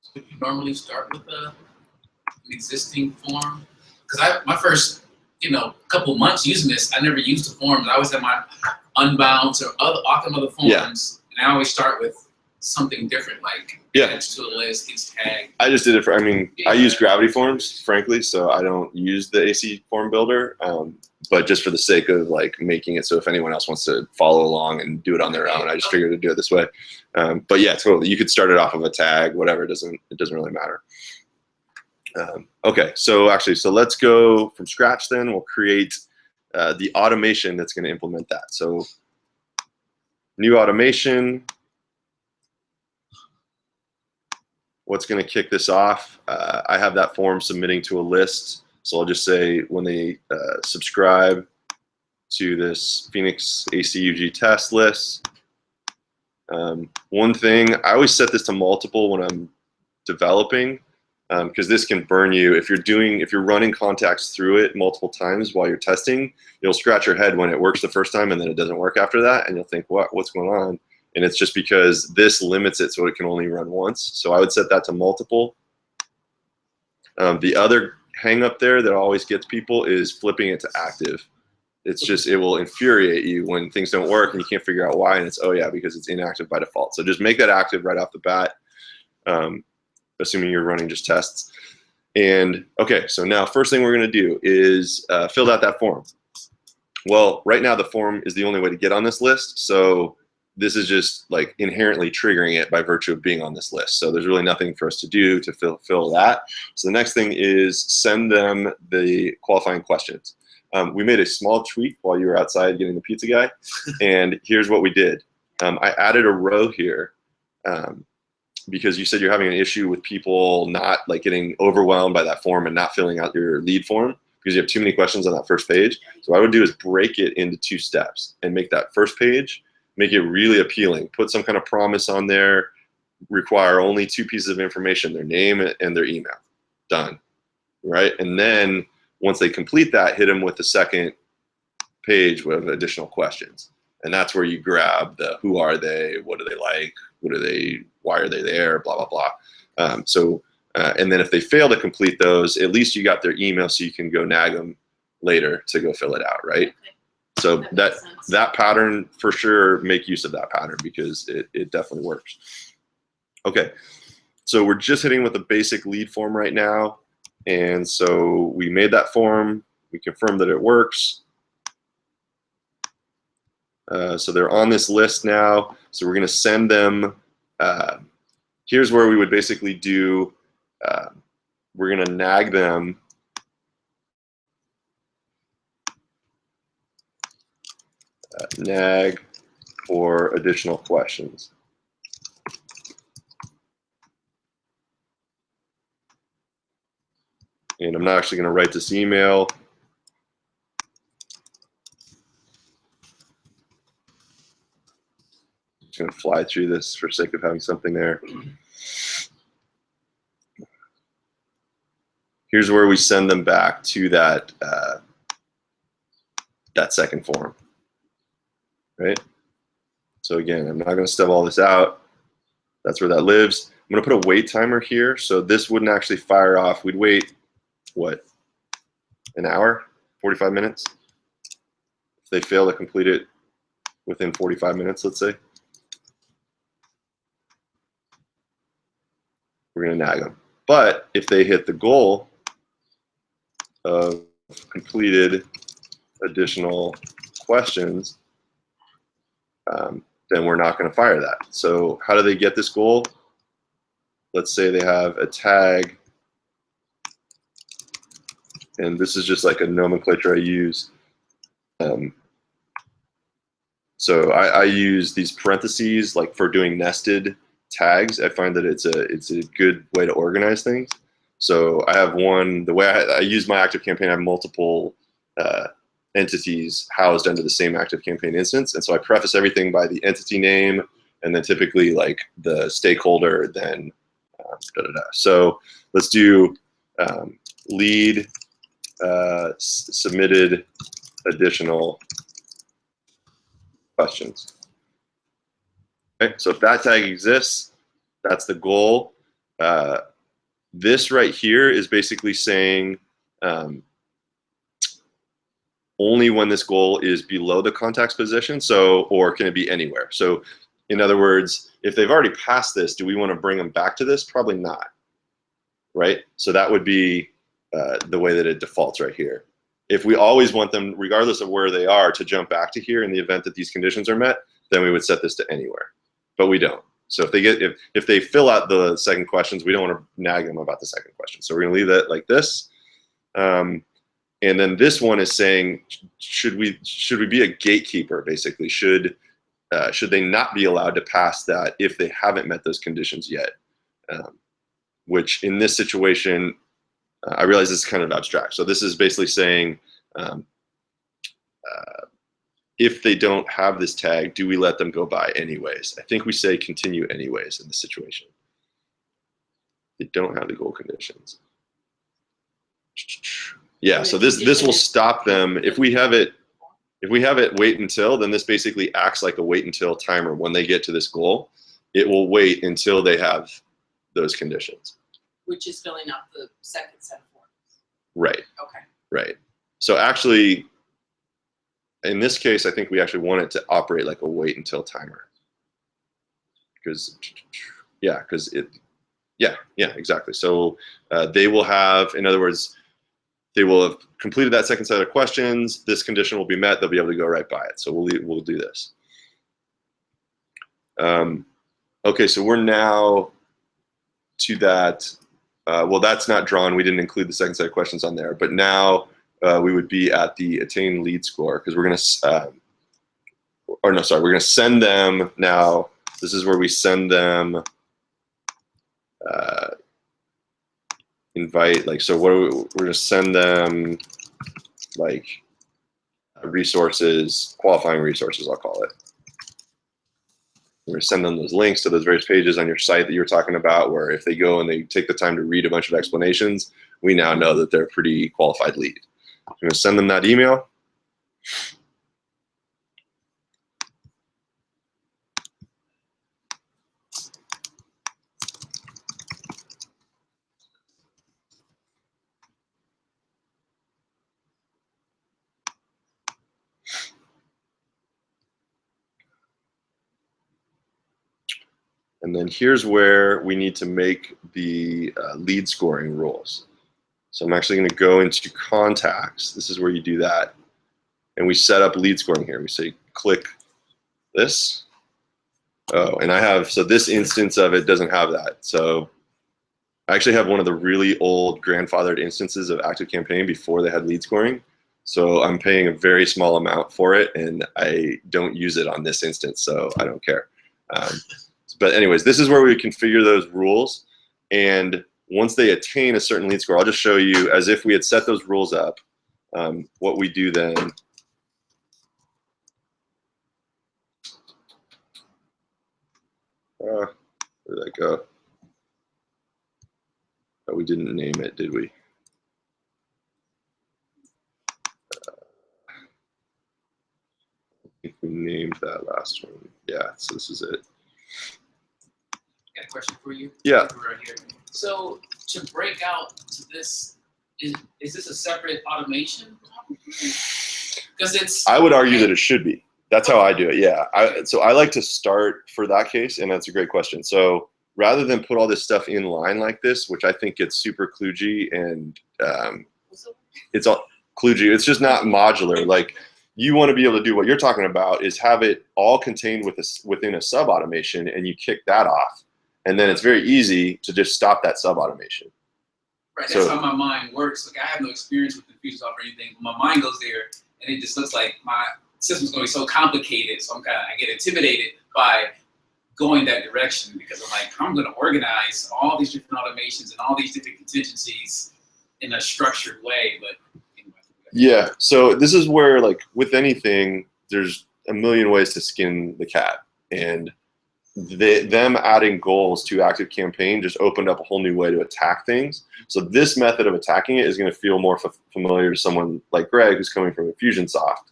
So you normally start with an existing form? Because my first, couple months using this, I never used the forms. I always had my unbounds or all them other forms, and I always start with something different, like next to a list, gets tagged. I just did it for, I use Gravity Forms, frankly, so I don't use the AC form builder, but just for the sake of like making it so if anyone else wants to follow along and do it on their own, I just figured to do it this way. But yeah, totally. You could start it off of a tag, whatever. It doesn't really matter. Okay, so let's go from scratch then. We'll create the automation that's going to implement that. So new automation. What's going to kick this off? I have that form submitting to a list. So I'll just say when they subscribe to this Phoenix ACUG test list. One thing, I always set this to multiple when I'm developing, because this can burn you. If you're running contacts through it multiple times while you're testing, you'll scratch your head when it works the first time and then it doesn't work after that, and you'll think, what's going on? And it's just because this limits it so it can only run once. So I would set that to multiple. The other hang up there that always gets people is flipping it to active. It's just, it will infuriate you when things don't work and you can't figure out why, and it's, oh yeah, because it's inactive by default. So just make that active right off the bat, assuming you're running just tests. And okay, so now first thing we're gonna do is fill out that form. Well, right now the form is the only way to get on this list, so this is just like inherently triggering it by virtue of being on this list. So there's really nothing for us to do to fill that. So the next thing is send them the qualifying questions. We made a small tweak while you were outside getting the pizza guy, and here's what we did. I added a row here because you said you're having an issue with people not like getting overwhelmed by that form and not filling out your lead form because you have too many questions on that first page. So what I would do is break it into 2 steps and make that first page, make it really appealing. Put some kind of promise on there, require only 2 pieces of information, their name and their email. Done, right? And then once they complete that, hit them with the second page with additional questions. And that's where you grab the who are they, what do they like, why are they there, blah, blah, blah. And then if they fail to complete those, at least you got their email so you can go nag them later to go fill it out, right? Okay. So That makes sense. that pattern, for sure, make use of that pattern because it definitely works. Okay, so we're just hitting with a basic lead form right now. And so we made that form, we confirmed that it works. So they're on this list now. So we're gonna send them, here's where we would basically do, we're gonna nag them nag for additional questions. And I'm not actually going to write this email. I'm just going to fly through this for sake of having something there. Here's where we send them back to that that second form, right? So again, I'm not going to stub all this out. That's where that lives. I'm going to put a wait timer here. So this wouldn't actually fire off. We'd wait, what, an hour, 45 minutes? If they fail to complete it within 45 minutes, let's say. We're going to nag them. But if they hit the goal of completed additional questions, then we're not going to fire that. So how do they get this goal? Let's say they have a tag, and this is just like a nomenclature I use. So I use these parentheses like for doing nested tags. I find that it's a good way to organize things. So I have one, the way I use my ActiveCampaign, I have multiple entities housed under the same ActiveCampaign instance. And so I preface everything by the entity name and then typically like the stakeholder, then So let's do lead submitted additional questions. Okay, so if that tag exists, that's the goal. This right here is basically saying only when this goal is below the contact's position, so, or can it be anywhere? So in other words, if they've already passed this, do we want to bring them back to this? Probably not, right? So that would be the way that it defaults right here. If we always want them, regardless of where they are, to jump back to here in the event that these conditions are met, then we would set this to anywhere, but we don't. So if they get, if they fill out the second questions, we don't want to nag them about the second question. So we're going to leave that like this. And then this one is saying, should we be a gatekeeper, basically? Should they not be allowed to pass that if they haven't met those conditions yet? Which in this situation, I realize this is kind of abstract. So this is basically saying, if they don't have this tag, do we let them go by anyways? I think we say continue anyways in this situation. They don't have the goal conditions. Yeah, so this will stop them. If we have it wait until, then this basically acts like a wait until timer. When they get to this goal, it will wait until they have those conditions. Which is filling out the second set of forms. Right. Okay. Right. So actually, in this case, I think we actually want it to operate like a wait until timer. Because, yeah, exactly. So they will have, in other words, they will have completed that second set of questions. This condition will be met. They'll be able to go right by it. So we'll do this. Okay, so we're now to that. Well, that's not drawn. We didn't include the second set of questions on there. But now we would be at the attain lead score because we're going to, we're going to send them now. This is where we send them invite, like, so what we're going to send them like resources, qualifying resources, I'll call it. We're going to send them those links to those various pages on your site that you were talking about, where if they go and they take the time to read a bunch of explanations, we now know that they're a pretty qualified lead. I'm going to send them that email. And then here's where we need to make the lead scoring rules. So I'm actually going to go into contacts. This is where you do that. And we set up lead scoring here. We say click this. Oh, and I have, so this instance of it doesn't have that. So I actually have one of the really old grandfathered instances of ActiveCampaign before they had lead scoring. So I'm paying a very small amount for it, and I don't use it on this instance, so I don't care. But anyways, this is where we configure those rules. And once they attain a certain lead score, I'll just show you as if we had set those rules up, what we do then. Where did that go? Oh, we didn't name it, did we? I think we named that last one. Yeah, so this is it. Got a question for you. Yeah. Right here. So to break out to this, is this a separate automation? Because it's. I would argue that it should be. That's how I do it. Yeah. So I like to start for that case, and that's a great question. So rather than put all this stuff in line like this, which I think gets super kludgy and it's all kludgy. It's just not modular. Like, you want to be able to do what you're talking about is have it all contained within a sub automation, and you kick that off. And then it's very easy to just stop that sub automation. Right, that's how my mind works. Like, I have no experience with Infusionsoft or anything, but my mind goes there, and it just looks like my system's going to be so complicated. So I get intimidated by going that direction, because I'm like, I'm going to organize all these different automations and all these different contingencies in a structured way. But anyway. Yeah. So this is where, like with anything, there's a million ways to skin the cat, and them adding goals to ActiveCampaign just opened up a whole new way to attack things. So this method of attacking it is going to feel more familiar to someone like Greg, who's coming from Infusionsoft.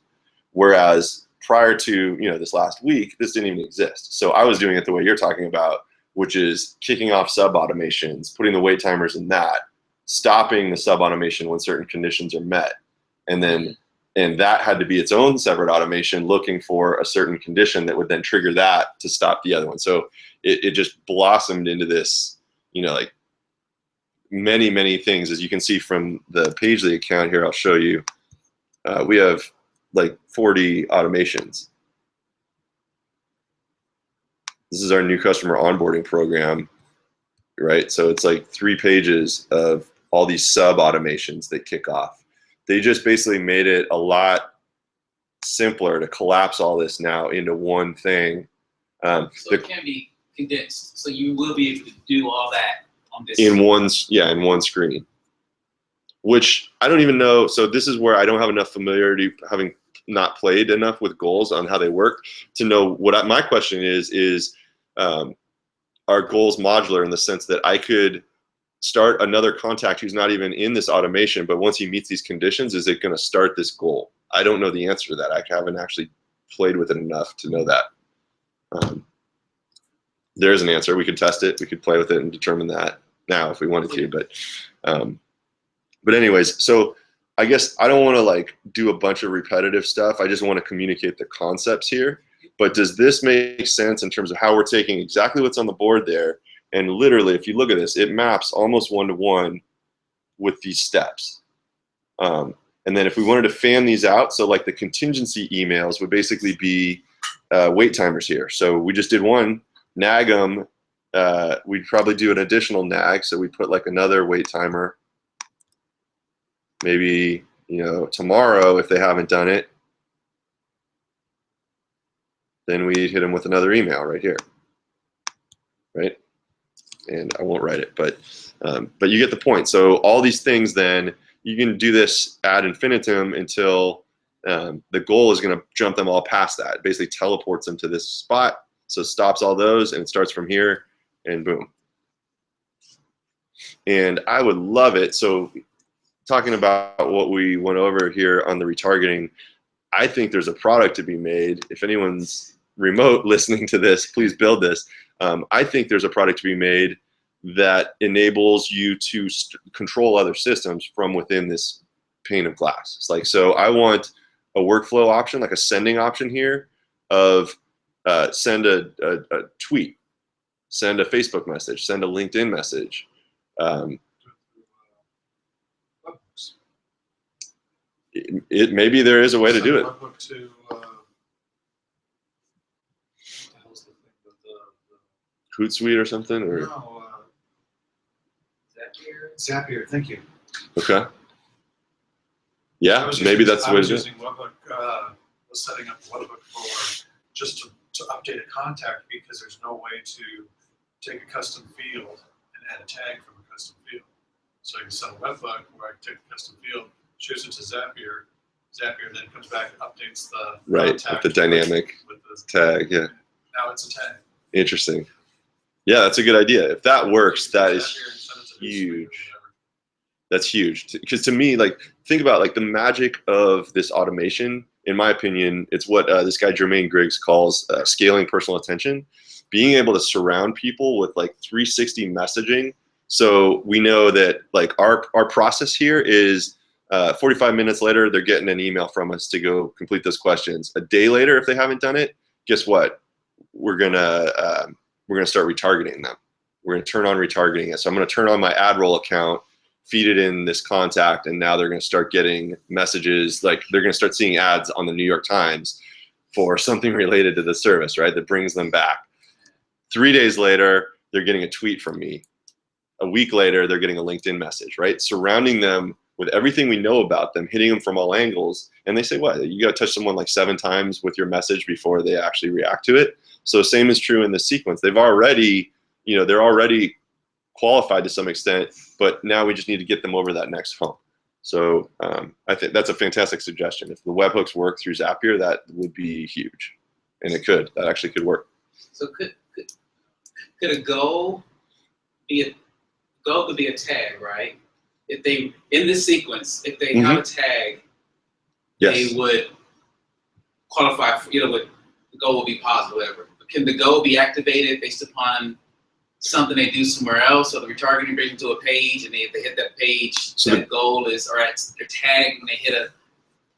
Whereas prior to this last week, this didn't even exist. So I was doing it the way you're talking about, which is kicking off sub automations, putting the wait timers in that, stopping the sub automation when certain conditions are met, and that had to be its own separate automation looking for a certain condition that would then trigger that to stop the other one. So it just blossomed into this, like many, many things. As you can see from the page of the account here, I'll show you. We have like 40 automations. This is our new customer onboarding program, right? So it's like 3 pages of all these sub automations that kick off. They just basically made it a lot simpler to collapse all this now into one thing. So it can be condensed. So you will be able to do all that on this. In one screen. Which I don't even know. So this is where I don't have enough familiarity, having not played enough with goals on how they work, to know what my question is are goals modular in the sense that I could start another contact who's not even in this automation, but once he meets these conditions, is it going to start this goal? I don't know the answer to that. I haven't actually played with it enough to know that. There is an answer. We could test it. We could play with it and determine that now if we wanted to. But anyways, so I guess I don't want to like do a bunch of repetitive stuff. I just want to communicate the concepts here. But does this make sense in terms of how we're taking exactly what's on the board there? And literally, if you look at this, it maps almost one-to-one with these steps. And then if we wanted to fan these out, so like the contingency emails would basically be wait timers here. So we just did one, nag them. We'd probably do an additional nag. So we put like another wait timer. Maybe, you know, tomorrow, if they haven't done it, then we hit them with another email right here, right? And I won't write it, but you get the point. So all these things, then you can do this ad infinitum until the goal is going to jump them all past that. It basically teleports them to this spot, so it stops all those, and it starts from here, and boom. And I would love it. So talking about what we went over here on the retargeting, I think there's a product to be made. If anyone's remote listening to this, please build this. I think there's a product to be made that enables you to control other systems from within this pane of glass. It's like, so I want a workflow option, like a sending option here of send a tweet, send a Facebook message, send a LinkedIn message. Maybe there is a way to do it. Webhook to, what the hell's the thing with the Hootsuite or something, or no, Zapier. Zapier, thank you. okay. Yeah, maybe that's the way to do it. I was using Webhook, was setting up Webhook for just to update a contact because there's no way to take a custom field and add a tag from a custom field. So you can set a webhook where I can take a custom field, choose it to Zapier. Zapier then comes back and updates the Right, with contact the dynamic with the tag, yeah. Now it's a tag. Interesting. Yeah, that's a good idea. If that works, that is Zapier and send it to Hootsuite or huge. whatever. That's huge. Because to me, like, think about like the magic of this automation. In my opinion, it's what this guy Jermaine Griggs calls scaling personal attention. Being able to surround people with like 360 messaging. So we know that like our process here is 45 minutes later, they're getting an email from us to go complete those questions. A day later, if they haven't done it, guess what? We're gonna start retargeting them. We're gonna turn on retargeting it. So I'm gonna turn on my ad roll account, feed it in this contact, and now they're gonna start getting messages, like they're gonna start seeing ads on the New York Times for something related to the service, right? That brings them back. 3 days later, they're getting a tweet from me. A week later, they're getting a LinkedIn message, right? Surrounding them with everything we know about them, hitting them from all angles. And they say, what, you got to touch someone like 7 times with your message before they actually react to it. So same is true in this sequence. They've already, you know, they're already qualified to some extent, but now we just need to get them over that next hump. So I think that's a fantastic suggestion. If the webhooks work through Zapier, that would be huge. And it could, that actually could work. So could a goal be a goal could be a tag, right? If they in this sequence, if they have a tag, Yes. they would qualify for, the goal will be positive, whatever. But can the goal be activated based upon something they do somewhere else, or the retargeting brings them to a page, and if they hit that page, So that goal is, or at their tag when they hit a.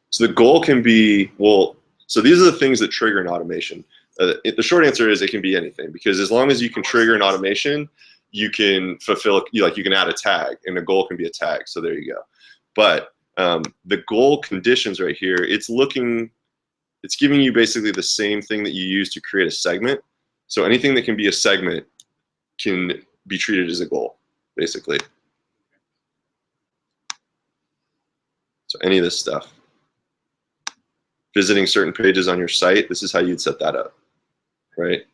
So the goal can be, well, so these are the things that trigger an automation. The short answer is it can be anything, because as long as you can trigger an automation, you can fulfill, you can add a tag, and a goal can be a tag. So there you go. But the goal conditions right here, it's giving you basically the same thing that you use to create a segment. So anything that can be a segment can be treated as a goal, basically. So any of this stuff. Visiting certain pages on your site, this is how you'd set that up, right?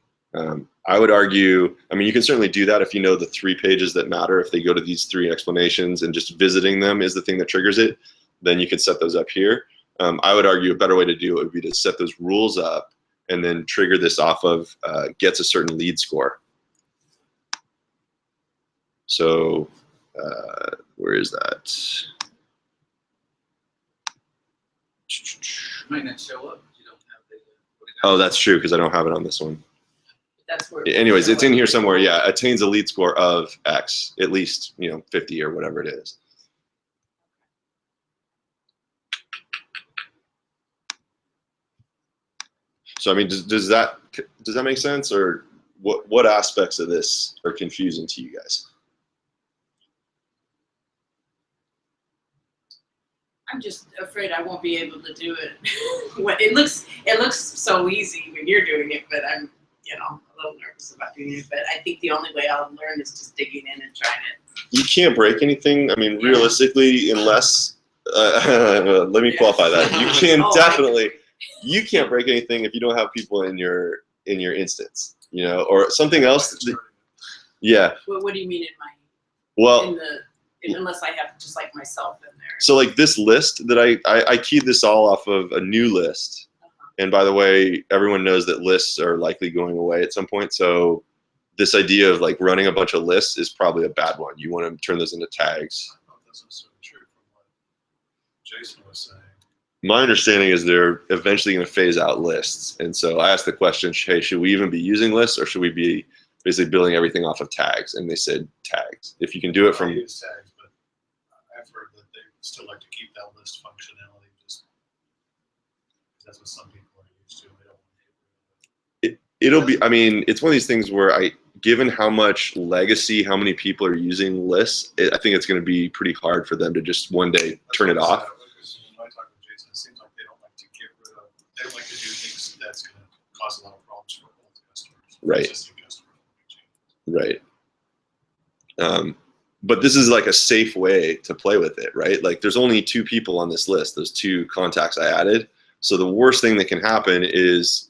I would argue, I mean, you can certainly do that if you know the 3 pages that matter. If they go to these 3 explanations and just visiting them is the thing that triggers it, then you can set those up here. I would argue a better way to do it would be to set those rules up and then trigger this off of gets a certain lead score. So where is that? Might not show up if you don't have the. Oh, that's true, because I don't have it on this one. That's where. Anyways, it's in here somewhere. Yeah, attains a lead score of X, at least 50 or whatever it is. So I mean, does that make sense, or what aspects of this are confusing to you guys? I'm just afraid I won't be able to do it. It looks so easy when you're doing it, but I'm, a little nervous about doing it. But I think the only way I'll learn is just digging in and trying it. You can't break anything. I mean, realistically, unless let me qualify that. You can definitely. You can't break anything if you don't have people in your instance, or something else. Yeah. Well, what do you mean in my? Well. Unless I have just like myself in there. So like this list that I keyed this all off of a new list. And by the way, everyone knows that lists are likely going away at some point. So this idea of like running a bunch of lists is probably a bad one. You want to turn those into tags. I thought this was sort of true from what Jason was saying. My understanding is they're eventually going to phase out lists. And so I asked the question, hey, should we even be using lists, or should we be basically building everything off of tags? And they said tags. If you can do it from... I use tags, but I've heard that they still like to keep that list functionality, just that's what some people are used to. They don't want to get rid of it. It'll be, I mean, it's one of these things where given how much legacy, how many people are using lists, I think it's going to be pretty hard for them to just one day turn it off. When I talk with Jason, it seems like they don't like to get rid of, they don't like to do things that's going to cause a lot of problems for old customers. Right. Existing customers. Right. But this is like a safe way to play with it, right? Like there's only 2 people on this list, those 2 contacts I added. So the worst thing that can happen is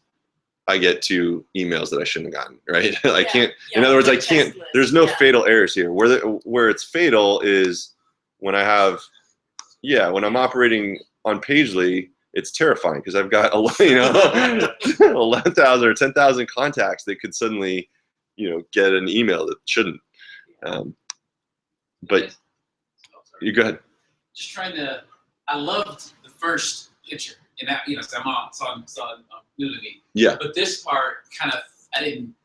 I get 2 emails that I shouldn't have gotten, right? I can't, in other words, I can't, there's no fatal errors here. Where it's fatal is when I have, when I'm operating on Pagely, it's terrifying because I've got 11,000 or 10,000 contacts that could suddenly, get an email that shouldn't. But you go ahead. Just trying to, I loved the first picture, and that, saw new to me. Yeah. But this part kind of, I'm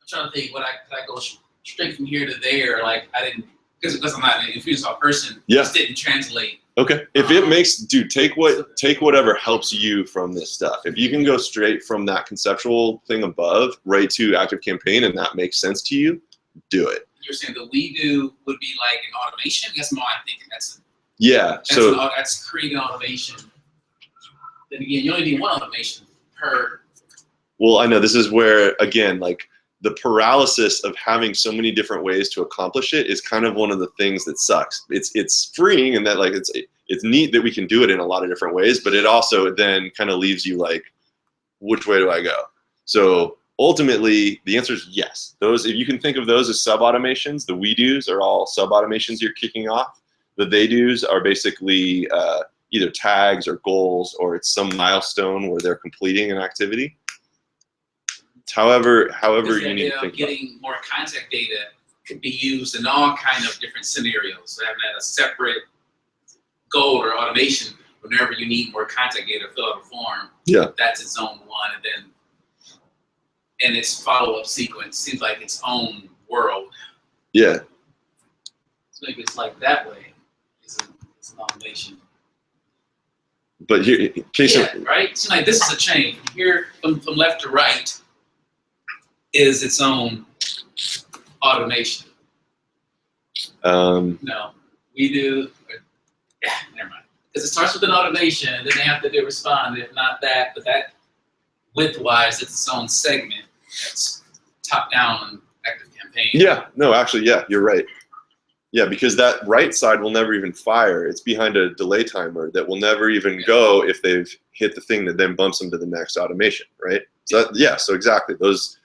trying to think, could I go straight from here to there? Like I didn't, because I'm not an Infusionsoft person. Yeah. It just didn't translate. Okay. If it makes, dude, take whatever helps you from this stuff. If you can go straight from that conceptual thing above right to ActiveCampaign and that makes sense to you, do it. You're saying the we do would be like an automation? That's more I'm thinking. That's creating automation. Then again, you only need one automation per. Well, I know this is where, again, like the paralysis of having so many different ways to accomplish it is kind of one of the things that sucks. It's freeing and that like it's neat that we can do it in a lot of different ways, but it also then kind of leaves you like, which way do I go? So ultimately, the answer is yes. Those, if you can think of those as sub-automations, the we do's are all sub-automations you're kicking off. The they do's are basically either tags or goals, or it's some milestone where they're completing an activity. However you need to think getting more contact data could be used in all kind of different scenarios. So having a separate goal or automation whenever you need more contact data, fill out a form. Yeah. That's its own one, and then and its follow-up sequence seems like its own world. Yeah. So maybe it's like that way. It's an automation. But here, right? So like this is a chain. From here, from left to right, is its own automation. No, we do. Never mind. Because it starts with an automation, and then they have to do respond. If not that, but that width-wise, it's its own segment. That's top-down on ActiveCampaign. Yeah. No, actually, yeah, you're right. Yeah, because that right side will never even fire. It's behind a delay timer that will never even go if they've hit the thing that then bumps them to the next automation, right? So so exactly. Those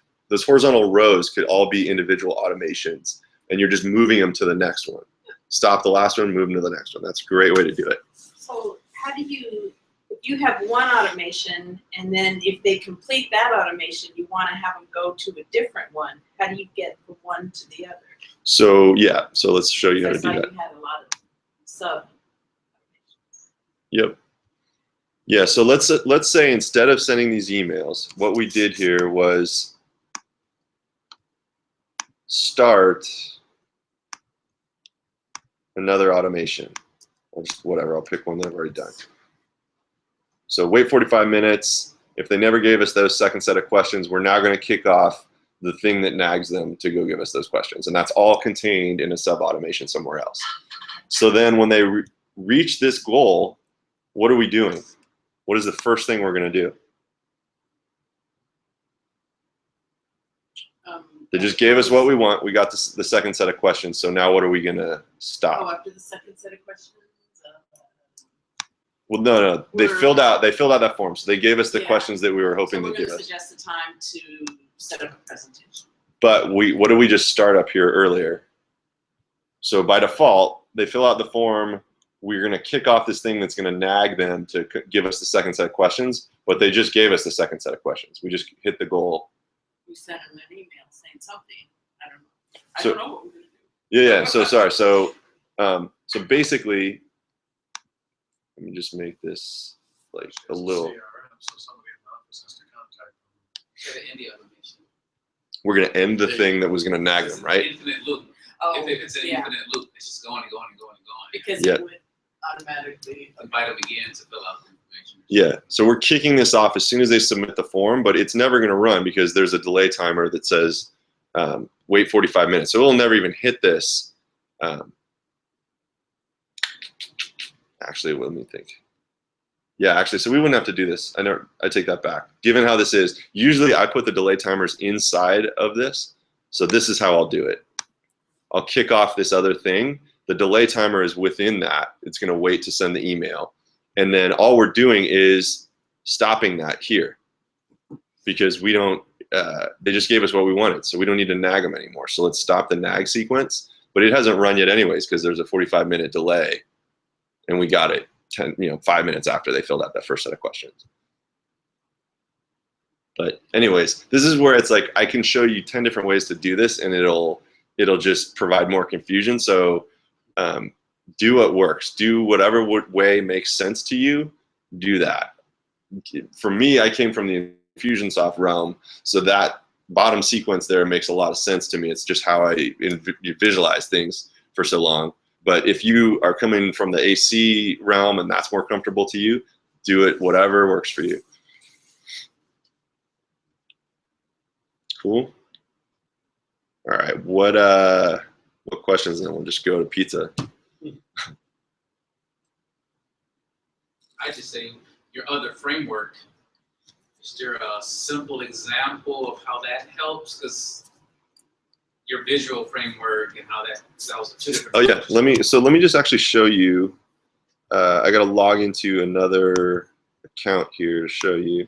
horizontal rows could all be individual automations, and you're just moving them to the next one. Stop the last one, move them to the next one. That's a great way to do it. So how do you, if you have one automation, and then if they complete that automation, you want to have them go to a different one, how do you get from one to the other? So yeah, so let's show you how to do that. You had a lot of sub. Yep. Yeah, so let's say instead of sending these emails, what we did here was start another automation. I'll pick one that I've already done. So wait 45 minutes. If they never gave us those second set of questions, we're now going to kick off the thing that nags them to go give us those questions. And that's all contained in a sub-automation somewhere else. So then when they reach this goal, what are we doing? What is the first thing we're going to do? They just gave us what we want. We got the second set of questions. So now what are we going to stop? Oh, after the second set of questions? Well, no. They filled out that form. So they gave us the Yeah. questions that we were hoping So to give we're going us. to suggest a time to set up a presentation. But what did we just start up here earlier? So by default, they fill out the form. We're going to kick off this thing that's going to nag them to give us the second set of questions. But they just gave us the second set of questions. We just hit the goal. We sent them an email saying something. I don't know. I So- don't know what we're going to do. Yeah. So sorry. So basically, let me just make this like a little. CRM, so somebody in the office has to contact them. To the India automation. We're going to end the thing that was going to nag them, right? Infinite loop. Oh, If it's an yeah, infinite loop, it's just going and going and going and going. because Yeah. it would automatically. Invite them again to fill out the information. Yeah. So we're kicking this off as soon as they submit the form, but it's never going to run because there's a delay timer that says wait 45 minutes. So it'll never even hit this. Actually, let me think. Yeah, actually, so we wouldn't have to do this. I take that back. Given how this is, usually I put the delay timers inside of this. So this is how I'll do it. I'll kick off this other thing. The delay timer is within that. It's going to wait to send the email. And then all we're doing is stopping that here because we don't, they just gave us what we wanted. So we don't need to nag them anymore. So let's stop the nag sequence. But it hasn't run yet anyways because there's a 45-minute delay. And we got it 5 minutes after they filled out that first set of questions. But anyways, this is where it's like I can show you 10 different ways to do this, and it'll just provide more confusion. So do what works. Do whatever way makes sense to you. Do that. For me, I came from the Infusionsoft realm, so that bottom sequence there makes a lot of sense to me. It's just how I visualize things for so long. But if you are coming from the AC realm and that's more comfortable to you, do it whatever works for you. Cool. All right. What questions? Then we'll just go to pizza. I just say your other framework. Is there a simple example of how that helps? Because your visual framework and how that was two different. Oh yeah, let me just actually show you. I got to log into another account here to show you.